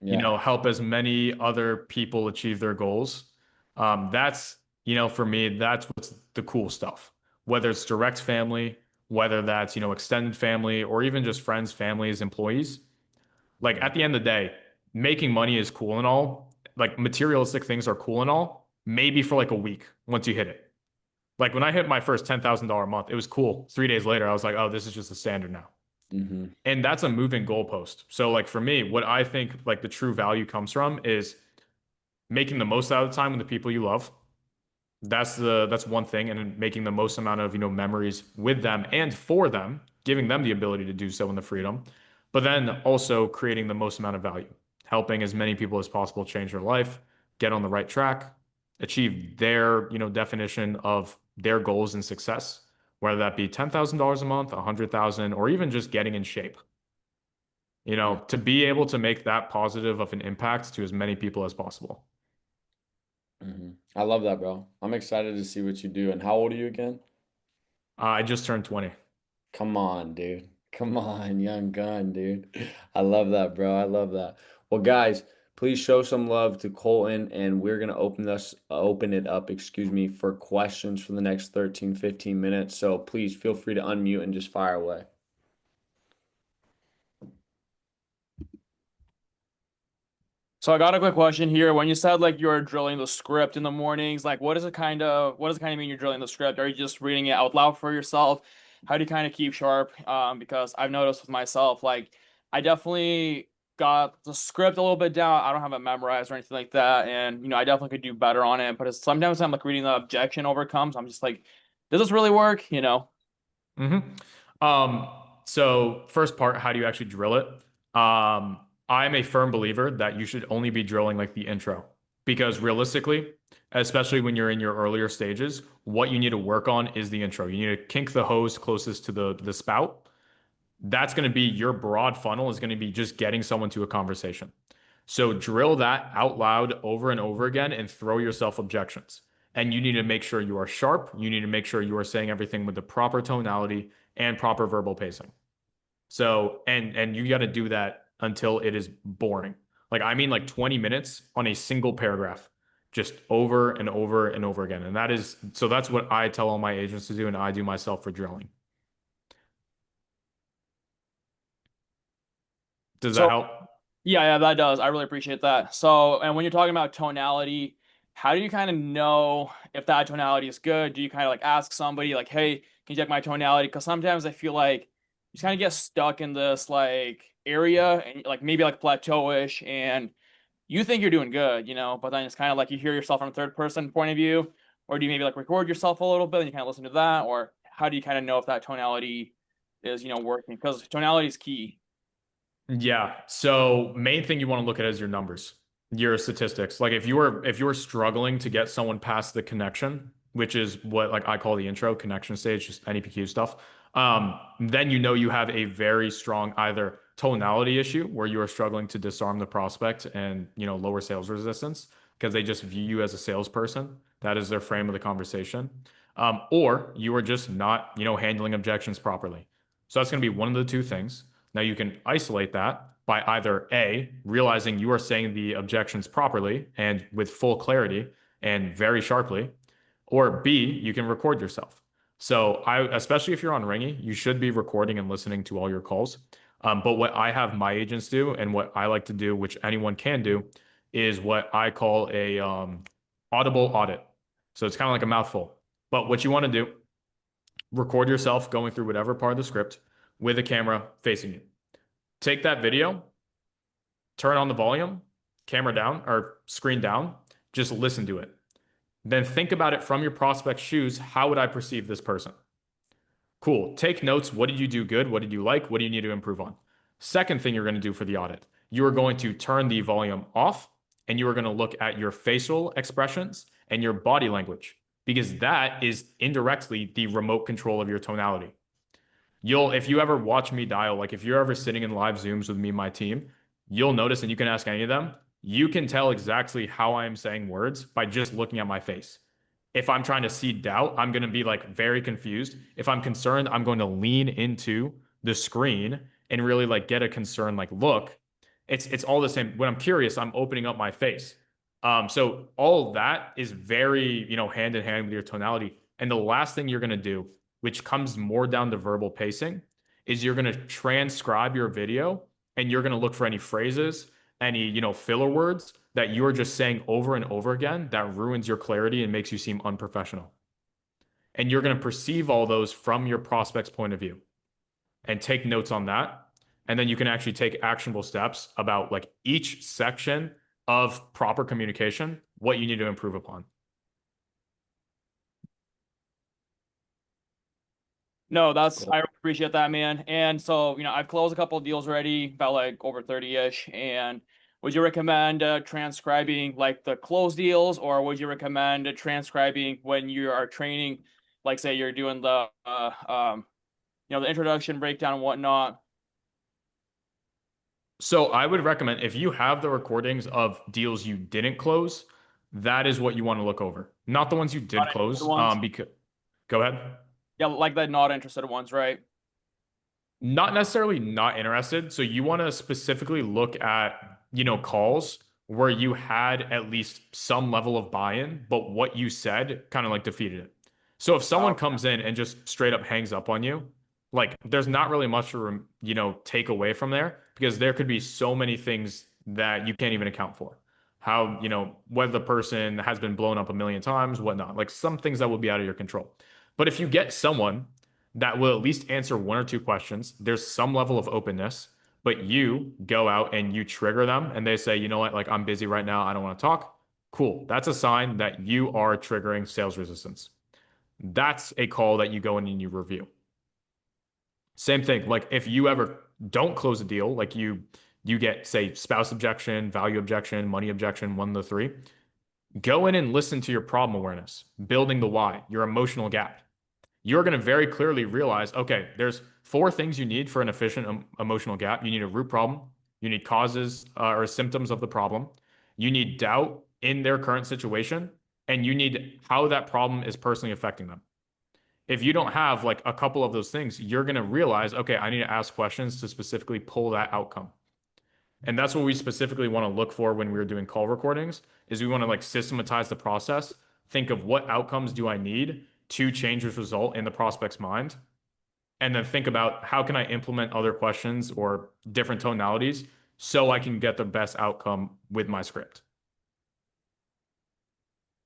Yeah. Help as many other people achieve their goals. For me, that's what's the cool stuff. Whether it's direct family, whether that's, extended family, or even just friends, families, employees. Like Mhm. at the end of the day, making money is cool and all. Like materialistic things are cool and all, maybe for like a week once you hit it. Like when I hit my first $10,000 a month, it was cool. 3 days later, I was like, oh, this is just the standard now. Mhm. And that's a moving goalpost. So like for me, what I think like the true value comes from is making the most out of the time with the people you love. That's one thing, and then making the most amount of, memories with them and for them, giving them the ability to do so in the freedom, but then also creating the most amount of value, helping as many people as possible change their life, get on the right track, achieve their, definition of their goals and success, whether that be $10,000 a month, 100,000, or even just getting in shape. Yeah. To be able to make that positive of an impact to as many people as possible. I love that, bro. I'm excited to see what you do. And how old are you again? I just turned 20. Come on, dude. Come on, young gun, dude. I love that, bro. I love that. Well, guys, please show some love to Colton, and we're gonna open it up, excuse me, for questions for the next 13, 15 minutes. So please feel free to unmute and just fire away. So I got a quick question here. When you said like you're drilling the script in the mornings, like what does it kind of mean you're drilling the script? Are you just reading it out loud for yourself? How do you kind of keep sharp? Because I've noticed with myself, like I definitely got the script a little bit down. I don't have it memorized or anything like that, and I definitely could do better on it. But sometimes I'm like reading the objection overcomes. I'm just like, does this really work? hmm Um, so first part, how do you actually drill it? I'm a firm believer that you should only be drilling like the intro because realistically, especially when you're in your earlier stages, what you need to work on is the intro. You need to kink the hose closest to the spout. That's going to be your broad funnel is going to be just getting someone to a conversation. So drill that out loud over and over again and throw yourself objections. And you need to make sure you are sharp. You need to make sure you are saying everything with the proper tonality and proper verbal pacing. So, and you got to do that until it is boring. Like I mean like 20 minutes on a single paragraph, just over and over and over again. And that's what I tell all my agents to do and I do myself for drilling. Does that So help? yeah, that does. I really appreciate that. So, and when you're talking about tonality, how do you kind of know if that tonality is good? Do you kind of like ask somebody like, "Hey, can you check my tonality?" Because sometimes I feel like you just kind of get stuck in this like area and like maybe like plateauish, and you think you're doing good, but then it's kind of like you hear yourself from a third person point of view, or do you maybe like record yourself a little bit and you kind of listen to that, or how do you kind of know if that tonality is working? Because tonality is key. Yeah. So main thing you want to look at is your numbers, your statistics. Like if you were struggling to get someone past the connection, which is what like I call the intro connection stage, just NEPQ stuff, then you know you have a very strong either tonality issue where you are struggling to disarm the prospect and, lower sales resistance because they just view you as a salesperson. That is their frame of the conversation. Or you are just not, handling objections properly. So that's going to be one of the two things. Now you can isolate that by either A, realizing you are saying the objections properly and with full clarity and very sharply, or B, you can record yourself. So especially if you're on Ringy, you should be recording and listening to all your calls. But what I have my agents do and what I like to do, which anyone can do, is what I call a audible audit. So it's kind of like a mouthful. But what you want to do, record yourself going through whatever part of the script with a camera facing you. Take that video, turn on the volume, camera down or screen down, just listen to it. Then think about it from your prospect's shoes. How would I perceive this person? Cool. Take notes. What did you do good? What did you like? What do you need to improve on? Second thing you're going to do for the audit, you are going to turn the volume off and you are going to look at your facial expressions and your body language because that is indirectly the remote control of your tonality. If you ever watch me dial, like if you're ever sitting in live Zooms with me and my team, you'll notice, and you can ask any of them, you can tell exactly how I am saying words by just looking at my face. If I'm trying to seed doubt, I'm going to be like very confused. If I'm concerned, I'm going to lean into the screen and really like get a concerned like look. It's all the same. When I'm curious, I'm opening up my face. So all of that is very, hand in hand with your tonality. And the last thing you're going to do, which comes more down to verbal pacing, is you're going to transcribe your video and you're going to look for any phrases, any, filler words that you're just saying over and over again that ruins your clarity and makes you seem unprofessional. And you're going to perceive all those from your prospect's point of view and take notes on that. And then you can actually take actionable steps about like each section of proper communication, what you need to improve upon. No, I appreciate that, man. And so, I've closed a couple of deals already, about like over 30-ish. And would you recommend transcribing like the closed deals, or would you recommend transcribing when you are training, like say you're doing the the introduction, breakdown, and whatnot? So I would recommend if you have the recordings of deals you didn't close, that is what you want to look over, not the ones you did Not interested close. ones. Because go ahead. Yeah, like the not interested ones, right? Not necessarily not interested. So you want to specifically look at, calls where you had at least some level of buy-in, but what you said kind of like defeated it. So if someone comes in and just straight up hangs up on you, like there's not really much to, take away from there because there could be so many things that you can't even account for. How, whether the person has been blown up a million times, whatnot, like some things that will be out of your control. But if you get someone that will at least answer one or two questions. There's some level of openness, but you go out and you trigger them and they say, you know what, like I'm busy right now. I don't want to talk. Cool. That's a sign that you are triggering sales resistance. That's a call that you go in and you review. Same thing. Like if you ever don't close a deal, like you get, say, spouse objection, value objection, money objection, one of the three, go in and listen to your problem awareness, building the why, your emotional gap. You're going to very clearly realize, okay, there's four things you need for an efficient emotional gap. You need a root problem. You need causes or symptoms of the problem. You need doubt in their current situation. And you need how that problem is personally affecting them. If you don't have like a couple of those things, you're going to realize, okay, I need to ask questions to specifically pull that outcome. And that's what we specifically want to look for when we're doing call recordings is we want to like systematize the process, think of what outcomes do I need to change this result in the prospect's mind, and then think about how can I implement other questions or different tonalities so I can get the best outcome with my script.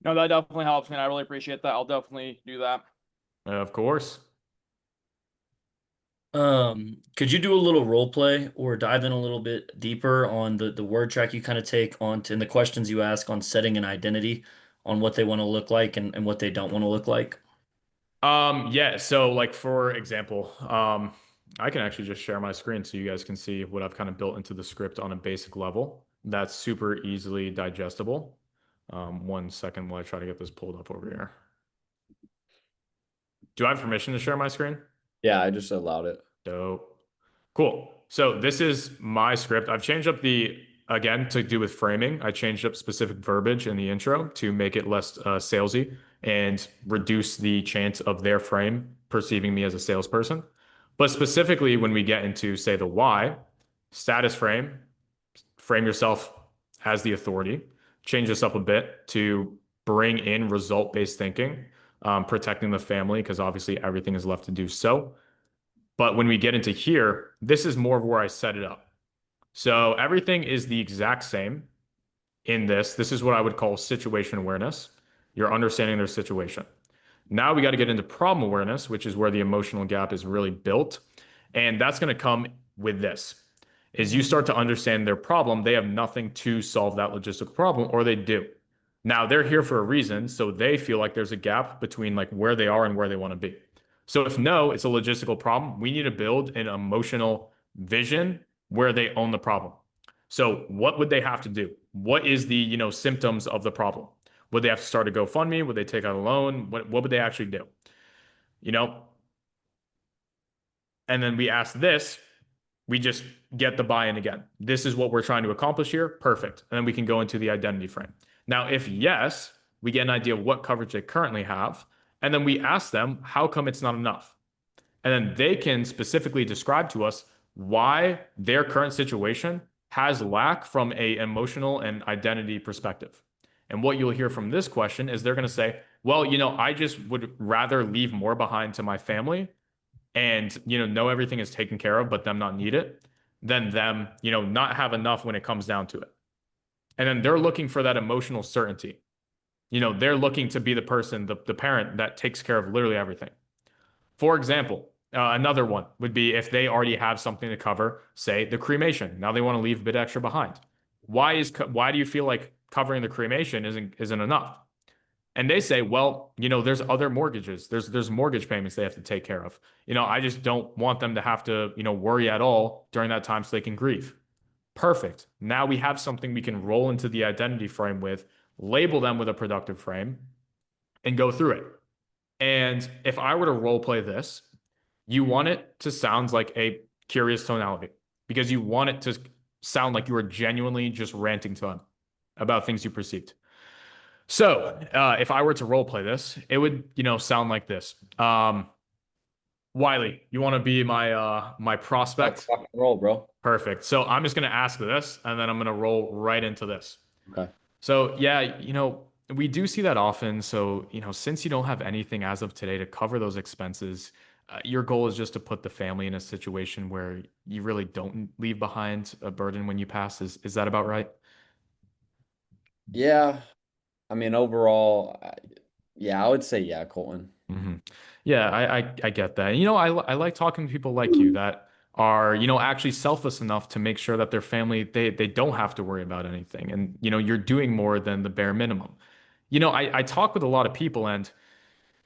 No, that definitely helps, man. I really appreciate that. I'll definitely do that. Of course. Could you do a little role play or dive in a little bit deeper on the word track you kind of take on and the questions you ask on setting an identity on what they want to look like and what they don't want to look like? Yeah, so like for example, I can actually just share my screen so you guys can see what I've kind of built into the script on a basic level. That's super easily digestible. 1 second while I try to get this pulled up over here. Do I have permission to share my screen? Yeah, I just allowed it. Dope. Cool. So this is my script. I've changed up again, to do with framing. I changed up specific verbiage in the intro to make it less salesy and reduce the chance of their frame perceiving me as a salesperson. But specifically, when we get into, say, the why, status frame yourself as the authority, change this up a bit to bring in result-based thinking, protecting the family, because obviously everything is left to do so. But when we get into here, this is more of where I set it up. So everything is the exact same in this. This is what I would call situation awareness. You're understanding their situation. Now we got to get into problem awareness, which is where the emotional gap is really built. And that's going to come with this. Is you start to understand their problem, they have nothing to solve that logistical problem, or they do. Now they're here for a reason, so they feel like there's a gap between like where they are and where they want to be. So if no, it's a logistical problem, we need to build an emotional vision where they own the problem. So what would they have to do? What is the, symptoms of the problem? Would they have to start a GoFundMe? Would they take out a loan? What would they actually do? You know? And then we ask this, we just get the buy-in again. This is what we're trying to accomplish here. Perfect. And then we can go into the identity frame. Now, if yes, we get an idea of what coverage they currently have. And then we ask them, how come it's not enough? And then they can specifically describe to us why their current situation has lack from a emotional and identity perspective. And what you'll hear from this question is they're going to say, well, I just would rather leave more behind to my family and, know everything is taken care of, but them not need it, than them, not have enough when it comes down to it. And then they're looking for that emotional certainty. They're looking to be the person, the parent that takes care of literally everything. For example, another one would be if they already have something to cover, say the cremation. Now they want to leave a bit extra behind. Why do you feel like covering the cremation isn't enough? And they say, well, there's other mortgages. There's mortgage payments they have to take care of. I just don't want them to have to, worry at all during that time so they can grieve. Perfect. Now we have something we can roll into the identity frame with, label them with a productive frame, and go through it. And if I were to role play this, you want it to sound like a curious tonality because you want it to sound like you are genuinely just ranting to them about things you perceived. So if I were to role play this, it would, sound like this. Wiley, you want to be my prospect? Rock and roll, bro. Perfect. So I'm just going to ask this, and then I'm going to roll right into this. Okay. So yeah, we do see that often. So, since you don't have anything as of today to cover those expenses, your goal is just to put the family in a situation where you really don't leave behind a burden when you pass. Is that about right? Yeah. I mean, overall, yeah, I would say yeah, Colton. Hmm. Yeah, I get that. I like talking to people like you that are, actually selfless enough to make sure that their family, they don't have to worry about anything. And, you're doing more than the bare minimum. I talk with a lot of people and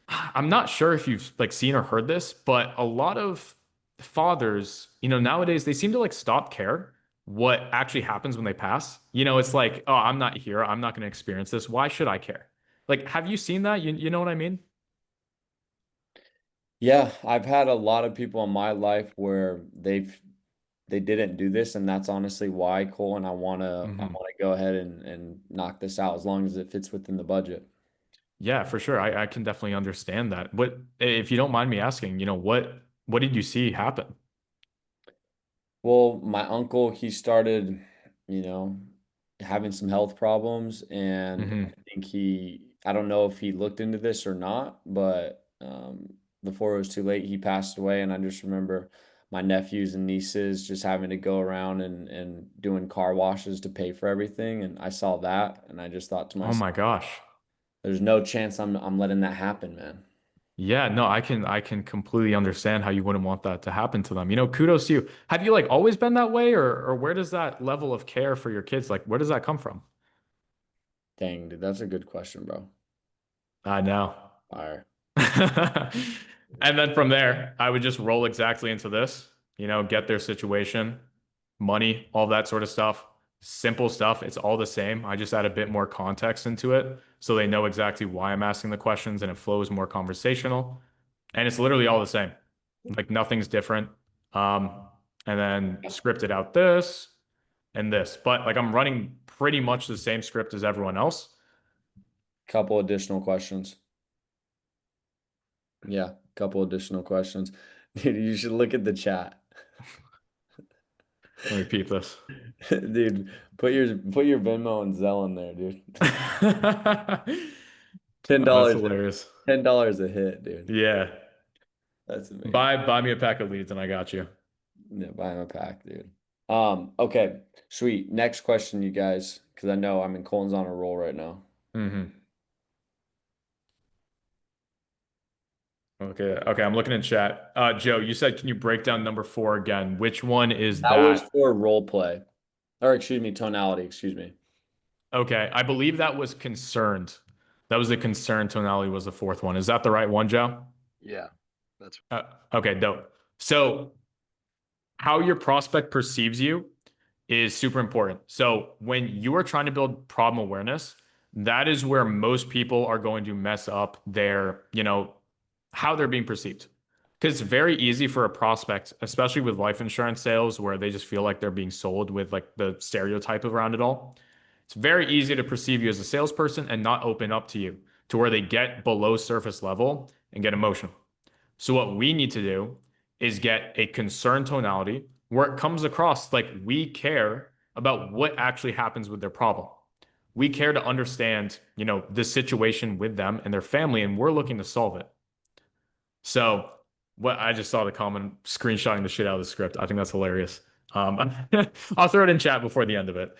I'm not sure if you've like seen or heard this, but a lot of fathers, nowadays they seem to like stop care what actually happens when they pass. It's like, oh, I'm not here. I'm not going to experience this. Why should I care? Like, have you seen that? You know what I mean? Yeah, I've had a lot of people in my life where they didn't do this, and that's honestly why, Cole, and I Hmm. wanna go ahead and knock this out as long as it fits within the budget. Yeah, for sure. I can definitely understand that. What, if you don't mind me asking, what did you see happen? Well, my uncle, he started, you know, having some health problems, and I Hmm. think I don't know if he looked into this or not, but before it was too late, he passed away, and I just remember my nephews and nieces just having to go around and doing car washes to pay for everything, and I saw that, and I just thought to Oh myself, my gosh. there's no chance I'm letting that happen, man. Yeah, no, I can completely understand how you wouldn't want that to happen to them. Kudos to you. Have you like always been that way or where does that level of care for your kids like where does that come from? Dang, dude, that's a good question, bro. I know. Fire. And then from there, I would just roll exactly into this, get their situation, money, all that sort of stuff. Simple stuff. It's all the same. I just add a bit more context into it so they know exactly why I'm asking the questions and it flows more conversational. And it's literally all the same. Like nothing's different. Um, and then scripted out this and this. But like I'm running pretty much the same script as everyone else. Couple additional questions. Yeah, couple additional questions. Dude, you should look at the chat. Let me peep this. Dude, put your Venmo and Zelle in there, dude. $10. Oh, that's hilarious. $10 a hit, dude. Yeah. That's amazing. Buy me a pack of leads and I got you. Yeah, buy him a pack, dude. Okay, sweet. Next question, you guys, because I know Colin's on a roll right now. Okay, I'm looking in chat. Joe, you said, can you break down number 4 again? Which one is That was for role play. Or excuse me, tonality, excuse me. Okay, I believe that was concerned. That was the concerned tonality was the 4th one. Is that the right one, Joe? Yeah, that's okay, dope. So how your prospect perceives you is super important. So when you are trying to build problem awareness, that is where most people are going to mess up their, how they're being perceived. Because it's very easy for a prospect, especially with life insurance sales, where they just feel like they're being sold with like the stereotype around it all. It's very easy to perceive you as a salesperson and not open up to you to where they get below surface level and get emotional. So what we need to do is get a concerned tonality where it comes across like we care about what actually happens with their problem. We care to understand, the situation with them and their family, and we're looking to solve it. So what I just saw the comment screenshotting the shit out of the script. I think that's hilarious. I'll throw it in chat before the end of it.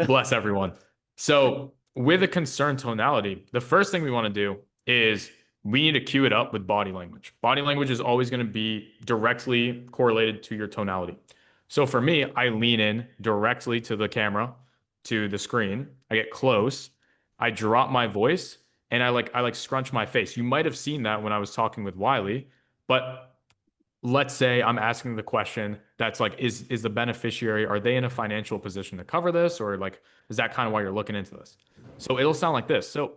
Bless everyone. So with a concerned tonality, the first thing we want to do is we need to cue it up with body language. Body language is always going to be directly correlated to your tonality. So for me, I lean in directly to the camera, to the screen. I get close. I drop my voice and I like scrunch my face. You might have seen that when I was talking with Wiley, but let's say I'm asking the question that's like, is the beneficiary, are they in a financial position to cover this? Or like, is that kind of why you're looking into this? So it'll sound like this. So,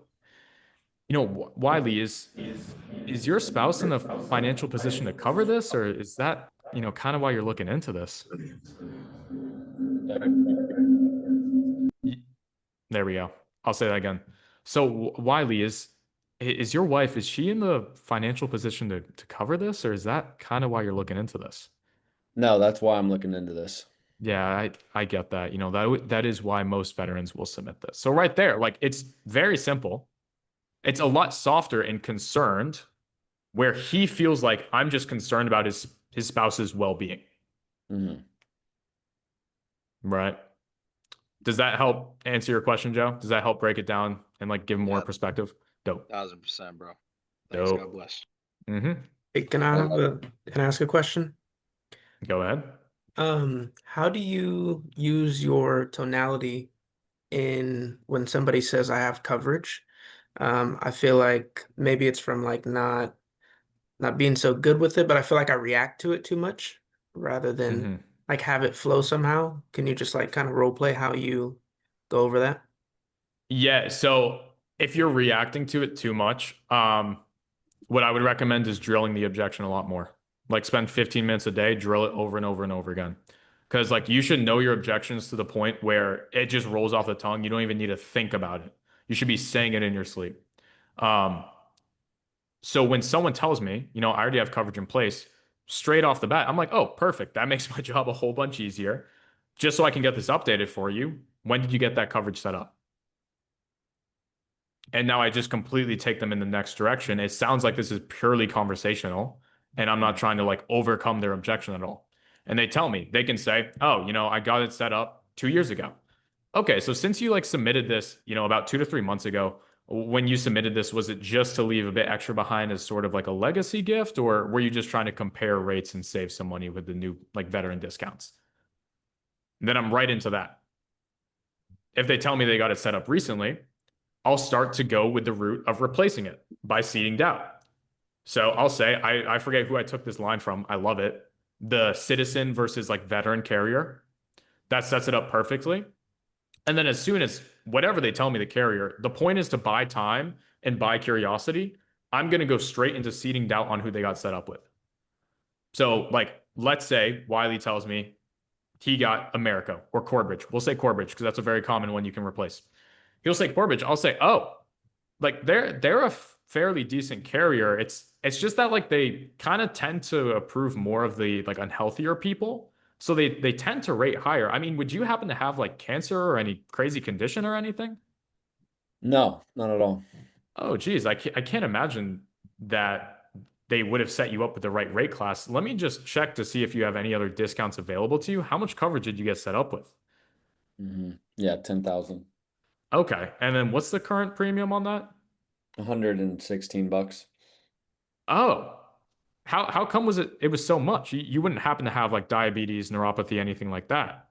Wiley, is your spouse in a financial position to cover this? Or is that, kind of why you're looking into this? There we go. I'll say that again. So Wiley, is your wife, is she in the financial position to cover this? Or is that kind of why you're looking into this? No, that's why I'm looking into this. Yeah, I get that. That is why most veterans will submit this. So right there, like it's very simple. It's a lot softer and concerned where he feels like I'm just concerned about his spouse's well-being. Mm-hmm. Right. Does that help answer your question, Joe? Does that help break it down and like give more perspective? Dope. 1000%, bro. Thanks. Dope. God bless. Mm-hmm. Hey, can I ask a question? Go ahead. How do you use your tonality when somebody says I have coverage? I feel like maybe it's from like not being so good with it, but I feel like I react to it too much rather than like have it flow somehow. Can you just like kind of role play how you go over that? Yeah, so if you're reacting to it too much, what I would recommend is drilling the objection a lot more. Like spend 15 minutes a day, drill it over and over and over again. Because like you should know your objections to the point where it just rolls off the tongue. You don't even need to think about it. You should be saying it in your sleep. So when someone tells me, I already have coverage in place, straight off the bat, I'm like, oh, perfect. That makes my job a whole bunch easier. Just so I can get this updated for you. When did you get that coverage set up? And now I just completely take them in the next direction. It sounds like this is purely conversational, and I'm not trying to like overcome their objection at all. And they tell me, they can say, oh, I got it set up 2 years ago. Okay, so since you like submitted this, about 2 to 3 months ago, when you submitted this, was it just to leave a bit extra behind as sort of like a legacy gift, or were you just trying to compare rates and save some money with the new like veteran discounts? And then I'm right into that. If they tell me they got it set up recently, I'll start to go with the route of replacing it by seeding doubt. So I'll say, I forget who I took this line from. I love it. The citizen versus like veteran carrier. That sets it up perfectly. And then as soon as whatever they tell me the carrier, the point is to buy time and buy curiosity. I'm going to go straight into seeding doubt on who they got set up with. So like let's say Wiley tells me he got America or Corbridge. We'll say Corbridge because that's a very common one you can replace. He'll say Corbridge. I'll say, oh, like they're a fairly decent carrier. It's just that like they kind of tend to approve more of the like unhealthier people. So they tend to rate higher. I mean, would you happen to have like cancer or any crazy condition or anything? No, not at all. Oh, geez, I can't imagine that they would have set you up with the right rate class. Let me just check to see if you have any other discounts available to you. How much coverage did you get set up with? Yeah, 10,000. Okay, and then what's the current premium on that? $116. Oh, how come it was so much? You wouldn't happen to have like diabetes, neuropathy, anything like that,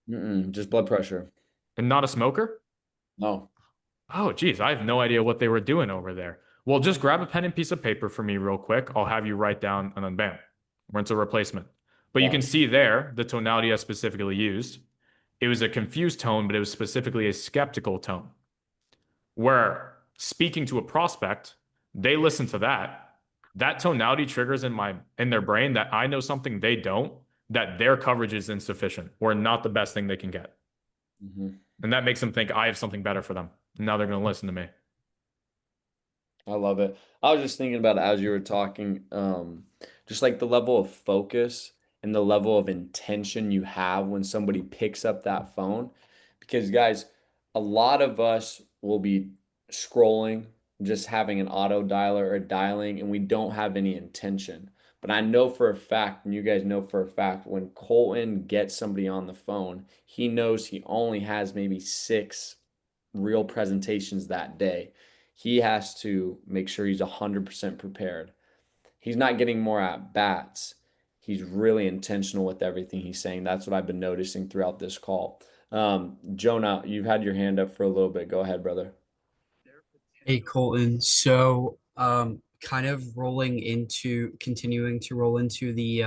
Just blood pressure. and not a smoker? No. Oh, geez, I have no idea what they were doing over there. Well, just grab a pen and piece of paper for me real quick. I'll have you write down and then bam, rinse a replacement. But you Yeah. can see there the tonality I specifically used. It was a confused tone, but it was specifically a skeptical tone. Where speaking to a prospect, they listen to that. That tonality triggers in their brain that I know something they don't, that their coverage is insufficient or not the best thing they can get. hmm And that makes them think I have something better for them. Now they're going to listen to me. I love it. I was just thinking about it as you were talking, just like the level of focus and the level of intention you have when somebody picks up that phone. Because, guys, a lot of us will be scrolling, just having an auto dialer or dialing, and we don't have any intention. But I know for a fact, and you guys know for a fact, when Colton gets somebody on the phone, he knows he only has maybe 6 real presentations that day. He has to make sure he's 100% prepared. He's not getting more at bats. He's really intentional with everything he's saying. That's what I've been noticing throughout this call. Jonah, you've had your hand up for a little bit. Go ahead, brother. Hey Colton, so kind of continuing to roll into the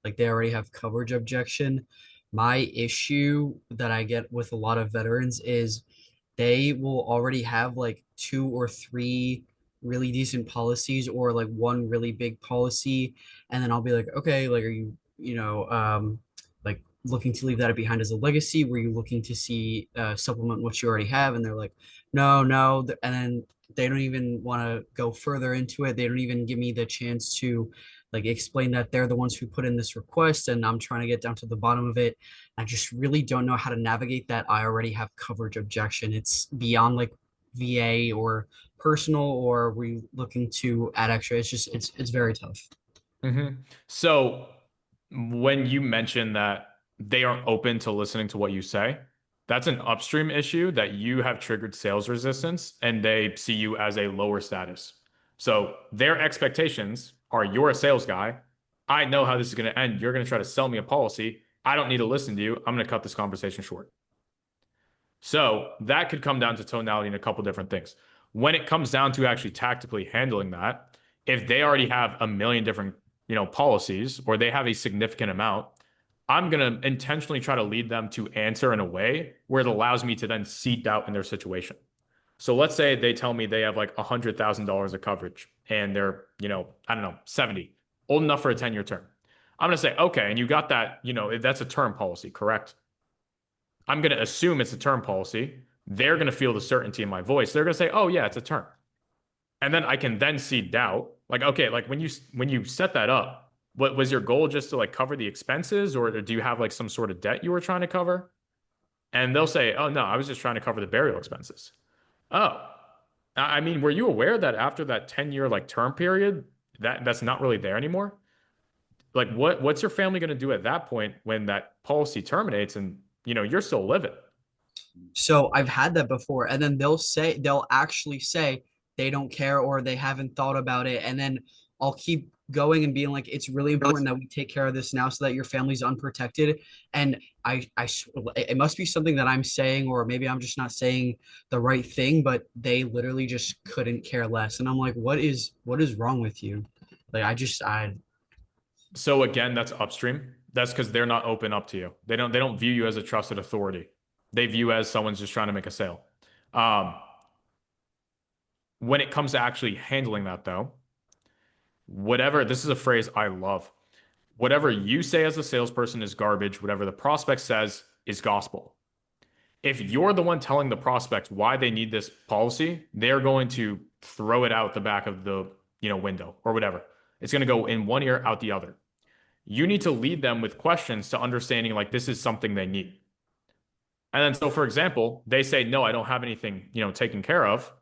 like they already have coverage objection. My issue that I get with a lot of veterans is they will already have like 2 or 3 really decent policies or like one really big policy, and then I'll be like, okay, like are you, like looking to leave that behind as a legacy? Were you looking to see supplement what you already have? And they're like, no, no. And then they don't even want to go further into it. They don't even give me the chance to like explain that they're the ones who put in this request and I'm trying to get down to the bottom of it. I just really don't know how to navigate that. I already have coverage objection. It's beyond like VA or personal, or are we looking to add extra? It's just it's very tough. So when you mention that they aren't open to listening to what you say, that's an upstream issue that you have triggered sales resistance and they see you as a lower status. So their expectations are you're a sales guy. I know how this is going to end. You're going to try to sell me a policy. I don't need to listen to you. I'm going to cut this conversation short. So that could come down to tonality and a couple different things. When it comes down to actually tactically handling that, if they already have a million different, policies or they have a significant amount, I'm going to intentionally try to lead them to answer in a way where it allows me to then seed doubt in their situation. So let's say they tell me they have like $100,000 of coverage and they're, I don't know, 70, old enough for a 10-year term. I'm going to say, okay, and you got that, that's a term policy, correct? I'm going to assume it's a term policy. They're going to feel the certainty in my voice. They're going to say, oh yeah, it's a term. And then I can then seed doubt. Like, okay, like when you set that up, what was your goal, just to like cover the expenses, or do you have like some sort of debt you were trying to cover? And they'll say, oh no, I was just trying to cover the burial expenses. Oh, I mean, were you aware that after that 10-year like term period, that's not really there anymore? Like what's your family going to do at that point when that policy terminates and you're still living? So I've had that before, and then they'll actually say they don't care or they haven't thought about it, and then I'll keep going and being like, it's really important that we take care of this now so that your family's unprotected. And it must be something that I'm saying, or maybe I'm just not saying the right thing, but they literally just couldn't care less. And I'm like, what is wrong with you? Like I So again, that's upstream. That's because they're not open up to you. They don't view you as a trusted authority. They view as someone's just trying to make a sale. When it comes to actually handling that though, this is a phrase I love. Whatever you say as a salesperson is garbage. Whatever the prospect says is gospel. If you're the one telling the prospect why they need this policy, they're going to throw it out the back of the, window or whatever. It's going to go in one ear, out the other. You need to lead them with questions to understanding like this is something they need. And then so for example, they say, no, I don't have anything, taken care of.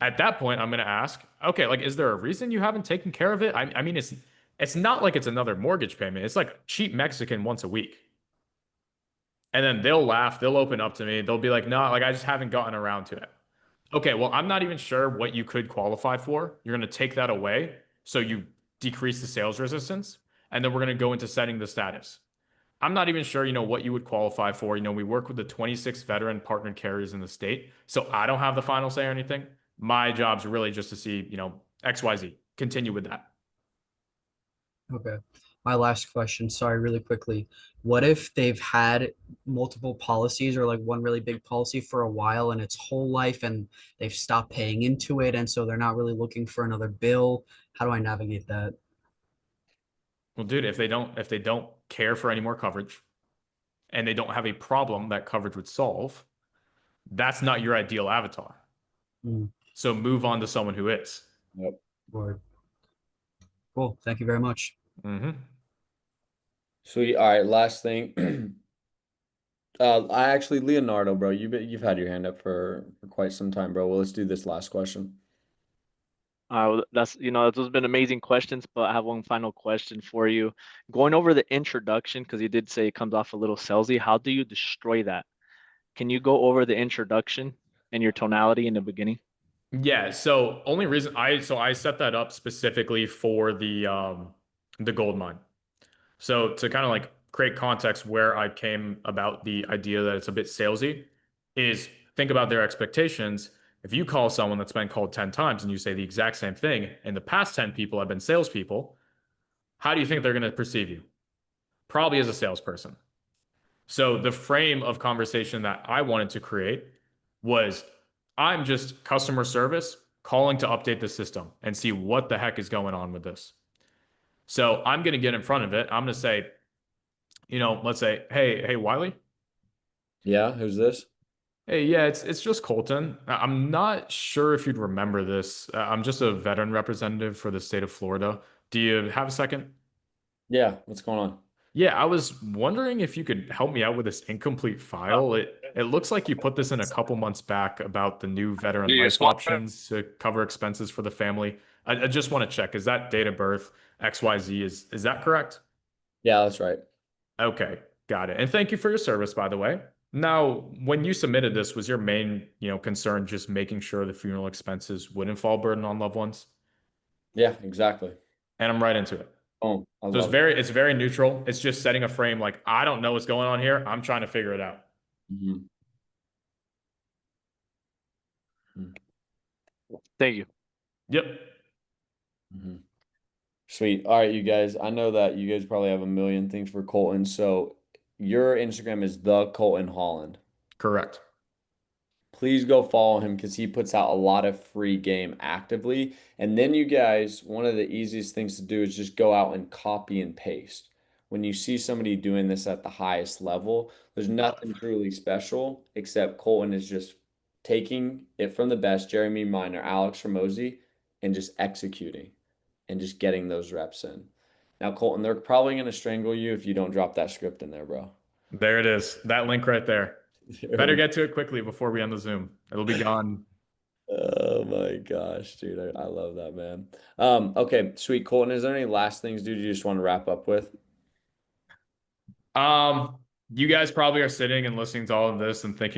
At that point, I'm going to ask, okay, like, is there a reason you haven't taken care of it? I mean, it's not like it's another mortgage payment. It's like cheap Mexican once a week. And then they'll laugh, they'll open up to me. They'll be like, no, like I just haven't gotten around to it. Okay, well, I'm not even sure what you could qualify for. You're going to take that away. So you decrease the sales resistance. And then we're going to go into setting the status. I'm not even sure, what you would qualify for. We work with the 26 veteran partnered carriers in the state. So I don't have the final say or anything. My job's really just to see, XYZ. Continue with that. Okay. My last question, sorry, really quickly. What if they've had multiple policies or like one really big policy for a while and its whole life and they've stopped paying into it and so they're not really looking for another bill? How do I navigate that? Well, dude, if they don't care for any more coverage and they don't have a problem that coverage would solve, that's not your ideal avatar. Mm. So move on to someone who is. Yep. Word. Cool. Thank you very much. Mm-hmm. Sweet. All right, last thing. I actually, Leonardo, bro, you've had your hand up for quite some time, bro. Well, let's do this last question. That's those have been amazing questions, but I have one final question for you. Going over the introduction, because you did say it comes off a little salesy. How do you destroy that? Can you go over the introduction and your tonality in the beginning? Yeah, so only reason I set that up specifically for the gold mine. So to kind of like create context where I came about the idea that it's a bit salesy is think about their expectations. If you call someone that's been called 10 times and you say the exact same thing, and the past 10 people have been salespeople, how do you think they're going to perceive you? Probably as a salesperson. So the frame of conversation that I wanted to create was I'm just customer service calling to update the system and see what the heck is going on with this. So I'm going to get in front of it. I'm going to say, let's say, hey, Wiley. Yeah, who's this? Hey, yeah, it's just Colton. I'm not sure if you'd remember this. I'm just a veteran representative for the state of Florida. Do you have a second? Yeah, what's going on? Yeah, I was wondering if you could help me out with this incomplete file. It looks like you put this in a couple months back about the new veteran life options to cover expenses for the family. I just want to check, is that date of birth XYZ? Is that correct? Yeah, that's right. Okay, got it. And thank you for your service, by the way. Now, when you submitted this, was your main, concern just making sure the funeral expenses wouldn't fall burden on loved ones? Yeah, exactly. And I'm right into it. Oh, I So love it. it's very neutral. It's just setting a frame like I don't know what's going on here. I'm trying to figure it out. Mhm. Thank you. Yep. Mhm. Sweet. All right, you guys. I know that you guys probably have a million things for Colton. So your Instagram is the Colton Holland. Correct. Please go follow him because he puts out a lot of free game actively. And then you guys, one of the easiest things to do is just go out and copy and paste. When you see somebody doing this at the highest level, there's nothing truly special except Colton is just taking it from the best, Jeremy Miner, Alex Ramosi, and just executing and just getting those reps in. Now, Colton, they're probably going to strangle you if you don't drop that script in there, bro. There it is. That link right there. Better get to it quickly before we end the Zoom. It'll be gone. Oh my gosh, dude. I love that, man. Okay, sweet. Colton, is there any last things, dude, you just want to wrap up with? You guys probably are sitting and listening to all of this and thinking,